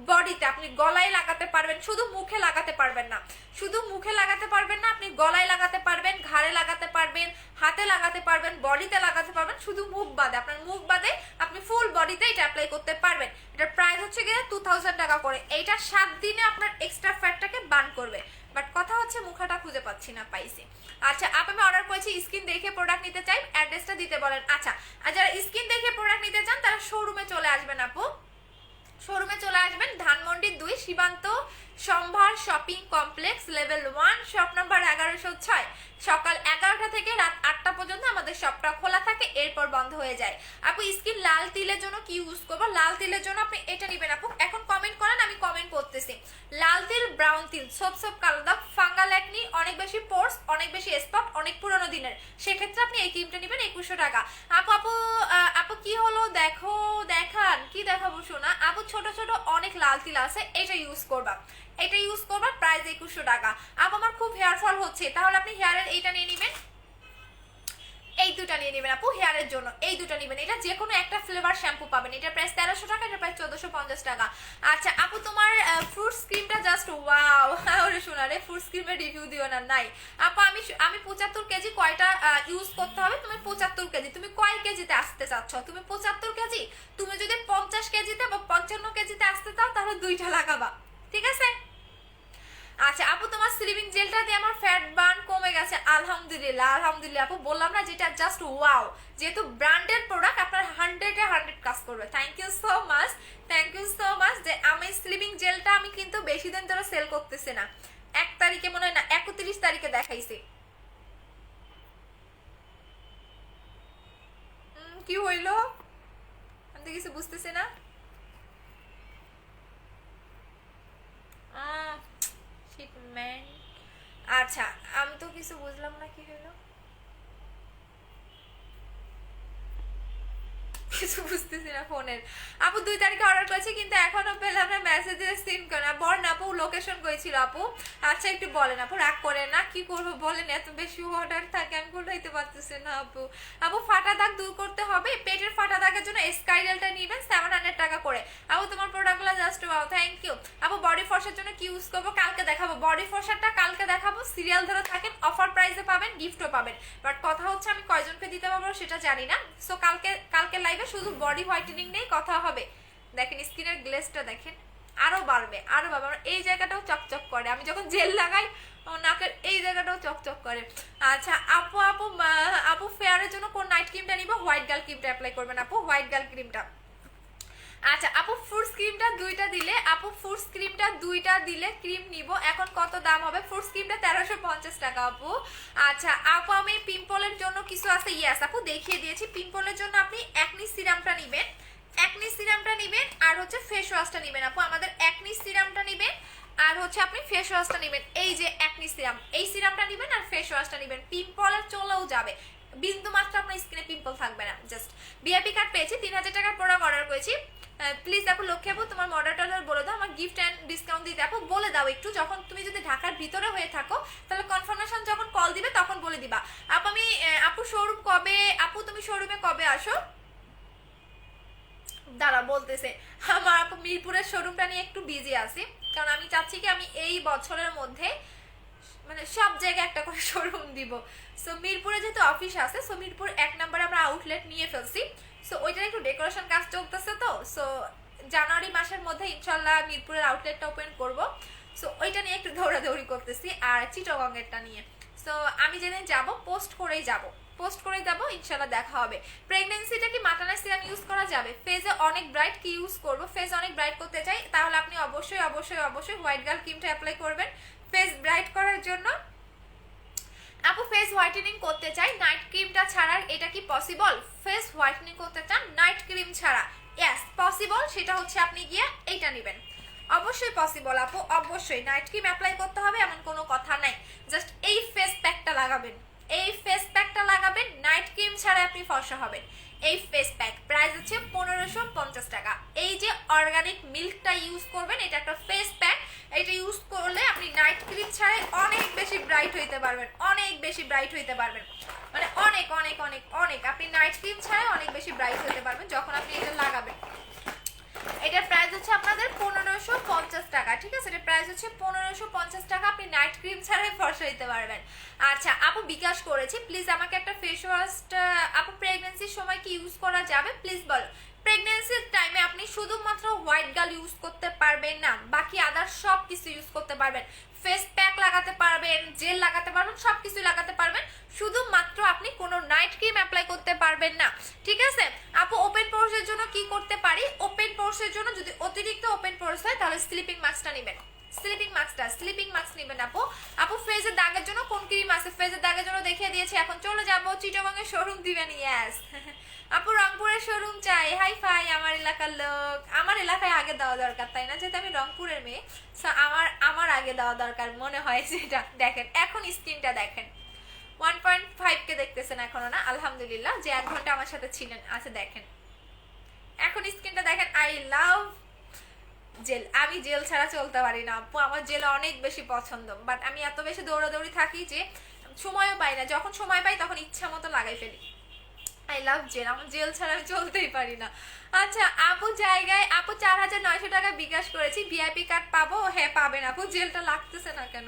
বডিতে। আপনি গলায় লাগাতে পারবেন, শুধু মুখে লাগাতে পারবেন না, শুধু মুখে লাগাতে পারবেন না, আপনি গলায় লাগাতে পারবেন, ঘাড়ে লাগাতে পারবেন, হাতে লাগাতে পারবেন, বডিতে লাগাতে পারবেন, শুধু মুখ বাদে। আপনার মুখ বাদে আপনি ফুল বডিতে এটা অ্যাপ্লাই করতে পারবেন। এটার প্রাইস হচ্ছে গিয়ে 2000 টাকা করে। এইটা 7 দিনে আপনার এক্সট্রা ফ্যাটটাকে বার্ন করবে। বাট কথা হচ্ছে মুখাটা খুঁজে পাচ্ছি না, পাইছি। আচ্ছা আপু আমি অর্ডার করেছি, স্কিন দেখে প্রোডাক্ট নিতে চাই, অ্যাড্রেসটা দিতে বলেন। আচ্ছা আর যারা স্কিন দেখে প্রোডাক্ট নিতে চান তারা শোরুমে চলে আসবেন আপু, শোরুমে চলে আসবেন ধানমন্ডি 2 সীমান্ত সম্ভার shopping complex level 1 shop number 1106। সকাল 11টা থেকে রাত 8টা পর্যন্ত আমাদের শপটা খোলা থাকে, এরপর বন্ধ হয়ে যায়। আপু স্কিন লাল তিলের জন্য কি ইউজ করবো? লাল তিলের জন্য আপনি এটা নেবেন আপু, এখন কমেন্ট করেন আমি কমেন্ট করতেছি। লাল তিল, ব্রাউন তিল, সব কালো দাগ, ফাঙ্গাল একনি, অনেক বেশি পোর্স, অনেক বেশি স্পট, অনেক পুরনো দিনের, সেক্ষেত্রে আপনি এই ক্রিমটা নেবেন 2100 টাকা। আপু আপু আপু কি হলো দেখো, দেখান কি দেখাবো শোনা? আপু ছোট ছোট অনেক লাল তিল আছে, এটা ইউজ করবা, এটা ইউজ করবা, প্রাইস 2100 টাকা। আপু আমার খুব হেয়ার ফল হচ্ছে, তাহলে আপনি হেয়ারের এইটা নিয়ে নেবেন, এই দুটা নিয়ে নেবেন আপু হেয়ারের জন্য, এই দুটা নেবেন, এটা যে কোনো একটা ফ্লেভার শ্যাম্পু পাবেন, এটা প্রাইস 1300 টাকা, এটা প্রাইস 1450 টাকা। আচ্ছা আপু তোমার ফ্রুটস ক্রিমটা জাস্ট ওয়াও, ওরে শোনা রে, ফ্রুটস ক্রিমের রিভিউ দিও না, নাই আপু। আমি 75 কেজি কয়টা ইউজ করতে হবে? তুমি 75 কেজি, তুমি কয় কেজিতে আসতে চাচ্ছ? তুমি 75 কেজি, তুমি যদি 50 কেজিতে বা 55 কেজিতে আসতে চাও তাহলে দুইটা লাগাবা, ঠিক আছে? আচ্ছা আপু তোমার স্লিপিং জেলটা দিয়ে আমার ফ্যাট বার্ন কমে গেছে, আলহামদুলিল্লাহ আলহামদুলিল্লাহ আপু, বললাম না যেটা জাস্ট ওয়াও, যেহেতু ব্র্যান্ডেড প্রোডাক্ট আপনার 100-এ 100 কাজ করবে। Thank you so much, thank you so much. যে আমি স্লিপিং জেলটা আমি কিন্তু বেশি দিন ধরে সেল করতেছি না, 1 তারিখে মনে হয় না 31 তারিখে দেখাইছি। কি হইলো আমি তো কিছু বুঝতেছি না। শিপমেন্ট, আচ্ছা আমি তো কিছু বুঝলাম না, কি হলো কিছু বুঝতেছি না ফোনের। আপু 2 তারিখে অর্ডার করেছি কিন্তু এখনো পেলাম না, মেসেজে সিন করে না। বল না আপু লোকেশন কইছিল আপু? আচ্ছা একটু বলেন আপু, রাগ করে না, কি করব বলেন, এত বেশি অর্ডার থাকে আমি বলাইতে পারতেছি না আপু। আপু ফাটা দাগ দূর করতে হবে, পেটের ফাটা দাগের জন্য স্কাইডেলটা নেবেন 700 টাকা করে। আপু তোমার প্রোডাক্টগুলো জাস্ট ওয়াও, থ্যাংক ইউ। আপু বডি ফর্সার জন্য কি ইউজ করবো? কালকে দেখাবো, বডি ফর্সারটা কালকে দেখাবো, সিরিয়াল ধরে থাকেন, অফার প্রাইসে পাবেন, গিফটও পাবেন। বাট কথা হচ্ছে আমি কয়জনকে দিতে পারবো সেটা জানি না। সো কালকে লাইভে শুধু বডি হোয়াইটেনিং নেই কথা হবে। দেখেন স্কিনের গ্লেজটা দেখেন, আরো বাড়বে আরো বাড়বে, আমার এই জায়গাটাও চকচক করে, আমি যখন জেল লাগাই নাকের এই জায়গাটাও চকচক করে। আচ্ছা আপু আপু আপু ফেয়ারের জন্য কোন নাইট ক্রিমটা নিব? হোয়াইট গার্ল ক্রিমটা অ্যাপ্লাই করবেন আপু, হোয়াইট গার্ল ক্রিমটা। আচ্ছা আপু ফ্রুটস ক্রিমটা 2টা দিলে, আপু ফ্রুটস ক্রিমটা 2টা দিলে ক্রিম নিব, এখন কত দাম হবে? ফ্রুটস ক্রিমটা 1350 টাকা আপু। আচ্ছা আপু আমি পিম্পলের জন্য কিছু আছে, ইয়েস আপু দেখিয়ে দিয়েছি। পিম্পলের জন্য আপনি অ্যাকনি সিরামটা নেবেন, অ্যাকনি সিরামটা নেবেন, আর হচ্ছে ফেস ওয়াশটা নেবেন আপু। আমাদের অ্যাকনি সিরামটা নেবেন আর হচ্ছে আপনি ফেস ওয়াশটা নেবেন, এই যে অ্যাকনি সিরাম, এই সিরামটা নেবেন আর ফেস ওয়াশটা নেবেন। পিম্পলের চলেও যাবে, বিন্দু মাত্র আপনার স্কিনে পিম্পল থাকবে না। জাস্ট ভিআইপি কার্ড পেয়েছি, 3000 টাকার প্রোডাক্ট অর্ডার করেছি। প্লিজ আপু লক্ষ্মী আপু তোমার মডার টর্ডার বলে দাও, আমার গিফট অ্যান্ড ডিসকাউন্ট দিতে আপু বলে দাও একটু। যখন তুমি যদি ঢাকার ভিতরে হয়ে থাকো তাহলে কনফার্মেশন যখন কল দিবে তখন বলে দিবা। আপু আমি আপু শোরুম কবে, আপু তুমি শোরুমে কবে আসো? দাঁড়া বলতেছে আমার আপু মিরপুরের শোরুমটা নিয়ে একটু বিজি আছি, কারণ আমি চাচ্ছি কি আমি এই বছরের মধ্যে মানে সব জায়গায় একটা করে শোরুম দিব। সো মিরপুরে যেহেতু অফিস আছে, সো মিরপুর 1 নম্বরে আমরা আউটলেট নিয়ে ফেলছি। সো ওইটার একটু ডেকোরেশন কাজ চলতেছে, তো সো জানুয়ারি মাসের মধ্যে ইনশাল্লাহ মিরপুরের আউটলেটটা ওপেন করব। সো ওইটা নিয়ে একটু দৌড়াদৌড়ি করতেছি, আর চিটাগংয়েরটা নিয়ে। সো আমি যেদিন যাব পোস্ট করেই যাব, পোস্ট করে দেবো, ইনশাল্লাহ দেখা হবে। প্রেগনেন্সিটা কি মাটানা সিরাম ইউজ করা যাবে? ফেজে অনেক ব্রাইট কি ইউজ করবো? ফেজ অনেক ব্রাইট করতে চাই তাহলে আপনি অবশ্যই অবশ্যই অবশ্যই হোয়াইট গার্ল ক্রিমটা অ্যাপ্লাই করবেন ফেস ব্রাইট করার জন্য। আপু ফেস হোয়াইটেনিং করতে চাই নাইট ক্রিমটা ছাড়া, এটা কি পসিবল? ফেস হোয়াইটেনিং করতে চান নাইট ক্রিম ছাড়া? ইয়েস পসিবল, সেটা হচ্ছে আপনি গিয়ে এইটা নেবেন, অবশ্যই পসিবল আপু, অবশ্যই নাইট ক্রিম অ্যাপ্লাই করতে হবে এমন কোনো কথা নাই। জাস্ট এই ফেস প্যাকটা লাগাবেন, এই ফেস প্যাকটা লাগাবেন, নাইট ক্রিম ছাড়া আপনি ফর্সা হবেন। এই ফেস প্যাক প্রাইস হচ্ছে 1550 টাকা। এই যে অর্গানিক মিল্কটা ইউজ করবেন, এটা একটা ফেস প্যাক, এটা ইউজ করলে আপনি নাইট ক্রিম ছাড়াই অনেক বেশি ব্রাইট হইতে পারবেন, অনেক বেশি ব্রাইট হইতে পারবেন, মানে অনেক অনেক অনেক অনেক আপনি নাইট ক্রিম ছাড়াই অনেক বেশি ব্রাইট হইতে পারবেন যখন আপনি এটা লাগাবেন। এটার প্রাইস হচ্ছে আপনাদের 1550 টাকা, ঠিক আছে? এটার প্রাইস হচ্ছে 1550 টাকা, আপনি নাইট ক্রিম ছাড়াই ফর্সা হইতে পারবেন। আচ্ছা আপু বিকাশ করেছি, প্লিজ আমাকে একটা ফেস ওয়াশ, আপু প্রেগনেন্সির সময় কি ইউজ করা যাবে প্লিজ বলো? প্রেগনেন্সির টাইমে আপনি আপনি শুধুমাত্র হোয়াইট গার্ল ইউজ করতে পারবেন না, বাকি আদার সব কিছু ইউজ করতে পারবেন। ফেস প্যাক লাগাতে পারবেন, জেল লাগাতে পারবেন, সব কিছু লাগাতে পারবেন, শুধুমাত্র আপনি কোনো নাইট ক্রিম অ্যাপ্লাই করতে পারবেন না, ঠিক আছে আপু? ওপেন পোরসের জন্য কি করতে পারি? ওপেন পোরসের জন্য যদি অতিরিক্ত ওপেন পোরস হয় তাহলে স্লিপিং মাস্কটা নেবেন, স্লিপিং মাস্ক নেবেন আপু। আপু ফেজের দাগের জন্য কোন ক্রিম আছে? ফেজের দাগের জন্য দেখিয়ে দিয়েছি, এখন চলে যাবো চিটাগংয়ের শোরুম দিবেন। ইয়াস আপু রংপুরের শোরুম চাই, হাই ফাই আমার এলাকার লোক। আমার এলাকায় আগে দেওয়া দরকার, তাই না? যেহেতু আমি রংপুরের মেয়ে, আমার আগে দেওয়া দরকার মনে হয় যেটা। দেখেন এখন স্ক্রিনটা দেখেন, 1.5 কে দেখতেছেন এখনো না? আলহামদুলিল্লাহ যে 1 ঘন্টা আমার সাথে ছিলেন। আচ্ছা দেখেন এখন স্ক্রিনটা দেখেন। আই লাভ জেল, আমি জেল ছাড়া চলতে পারি না আপু, আমার জেল অনেক বেশি পছন্দ, বাট আমি এত বেশি দৌড়াদৌড়ি থাকি যে সময়ও পাই না, যখন সময় পাই তখন ইচ্ছা মতো লাগাই ফেলি। আই লাভ জেল, আমার জেল ছাড়া আমি চলতেই পারি না। আচ্ছা আপু জায়গায় আপু 4,900 টাকা বিকাশ করেছি, ভিআইপি কার্ড পাবো? হ্যাঁ পাবেন আপু, জেলটা লাগতেছে না কেন?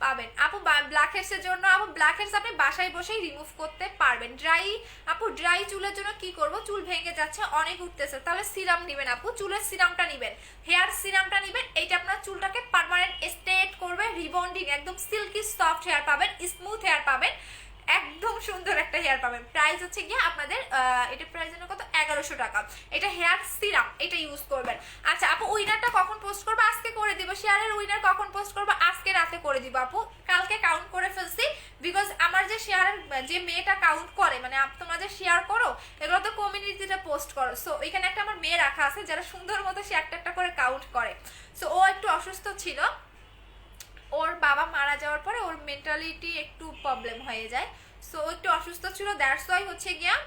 পাবেন আপু। ব্ল্যাক হেডসের জন্য আপু ব্ল্যাক হেডস আপনি বাসায় বসেই রিমুভ করতে পারবেন। ড্রাই চুলের জন্য কি করব? চুল ভেঙে যাচ্ছে, অনেক উঠতেছে, তাহলে সিরাম নেবেন আপু, চুলের সিরামটা নেবেন, হেয়ার সিরামটা নেবেন। এইটা আপনার চুলটাকে পার্মানেন্ট স্ট্রেট করবে, রিবন্ডিং, একদম সিল্কি সফট হেয়ার পাবেন, স্মুথ হেয়ার পাবেন, একদম সুন্দর একটা হেয়ার পাবেন। প্রাইস হচ্ছে গিয়ে আপনাদের এটা প্রাইস জন্য কত? 1100 টাকা। এটা হেয়ার সিরাম, এটা ইউজ করবেন। আচ্ছা আপু উইনারটা কখন পোস্ট করবো? আজকে করে দিব। শেয়ারের উইনার কখন পোস্ট করবো? আজকে রাতে করে দিব আপু, কালকে কাউন্ট করে ফেলছি, বিকজ আমার যে শেয়ারের যে মেয়েটা কাউন্ট করে, মানে তোমরা যে শেয়ার করো এগুলো তো কমিউনিটিতে পোস্ট করো, সো এখানে একটা আমার মেয়ে রাখা আছে যারা সুন্দর মতো সে একটা একটা করে কাউন্ট করে। সো ও একটু অসুস্থ ছিল, ওর বাবা মারা যাওয়ার পরে ওর মেন্টালিটি একটু প্রবলেম হয়ে যায়, সো ও একটু অসুস্থ ছিল, দ্যাটস ওয়াই হচ্ছে গিয়া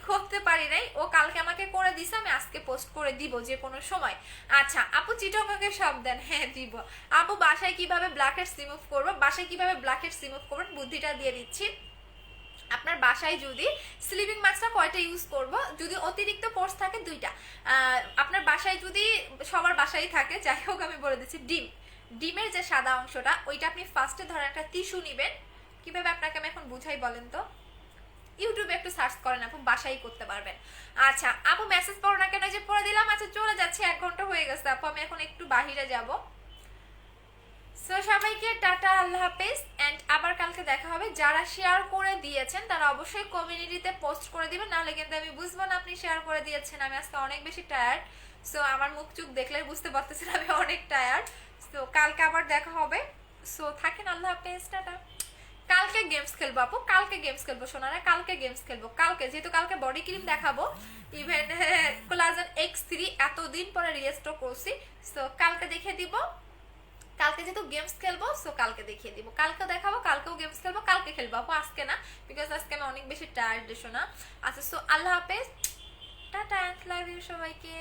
করতে পারি নাই। ও কালকে আমাকে করে দিছে, আমি আজকে পোস্ট করে দিব যে কোনো সময়। আচ্ছা আপু চিটংকে সব দেন? হ্যাঁ দিব আপু। বাসায় কিভাবে ব্ল্যাক হেডস রিমুভ করবো? বাসায় কিভাবে ব্ল্যাক হেডস রিমুভ করবেন বুদ্ধিটা দিয়ে দিচ্ছি। আপনার বাসায় যদি স্লিপিং মাস্কটা কয়টা ইউজ করব? যদি অতিরিক্ত পোর্স থাকে 2টা। আপনার বাসায় যদি সবার বাসায় থাকে, যাই হোক আমি বলে দিচ্ছি, ডিমের যে সাদা অংশটা ওইটা আপনি ফার্স্টে ধরেন একটা টিস্যু নেবেন। কিভাবে আপনাকে আমি এখন বুঝাই বলেন তো? ইউটিউবে একটু সার্চ করেন আপু, বাসাই করতে পারবেন। আচ্ছা আপু মেসেজ পড়ো না কেন? যে পড়ে দিলাম। আচ্ছা চলে যাচ্ছি, 1 ঘন্টা হয়ে গেছে আপু, আমি এখন একটু বাহিরে যাব। সো সবাইকে টাটা, আল্লাহ হাফেজ, এন্ড আবার কালকে দেখা হবে। যারা শেয়ার করে দিয়েছেন তারা অবশ্যই কমিউনিটিতে পোস্ট করে দিবেন, নাহলে কিন্তু আমি বুঝবো না আপনি শেয়ার করে দিয়েছেন। আমি আজকে অনেক বেশি টায়ার্ড, সো আমার মুখ চুখ দেখলেই বুঝতে পারতেছেন আমি অনেক টায়ার্ড। সো কালকে আবার দেখা হবে, সো থাকেন, আল্লাহ হাফেজ, টাটা। কালকে গেমস খেলবো আপু, কালকে গেমস খেলবো সোনারা, কালকে গেমস খেলবো। কালকে যেহেতু কালকে বডি ক্রিম দেখাবো, ইভেন কোলাজেন X3 এতদিন পরে রিস্টোর করছি, সো কালকে দেখে দিব। কালকে যেহেতু গেমস খেলবো, সো কালকে দেখিয়ে দিব, কালকে দেখাবো, কালকেও গেমস খেলবো, কালকে খেলবো আপু, আজকে না, বিকজ আজকে আমি অনেক বেশি টায়ার্ড শোনা। আচ্ছা সো আল্লাহ হাফেজ, টাটা, লাভ ইউ সবাইকে।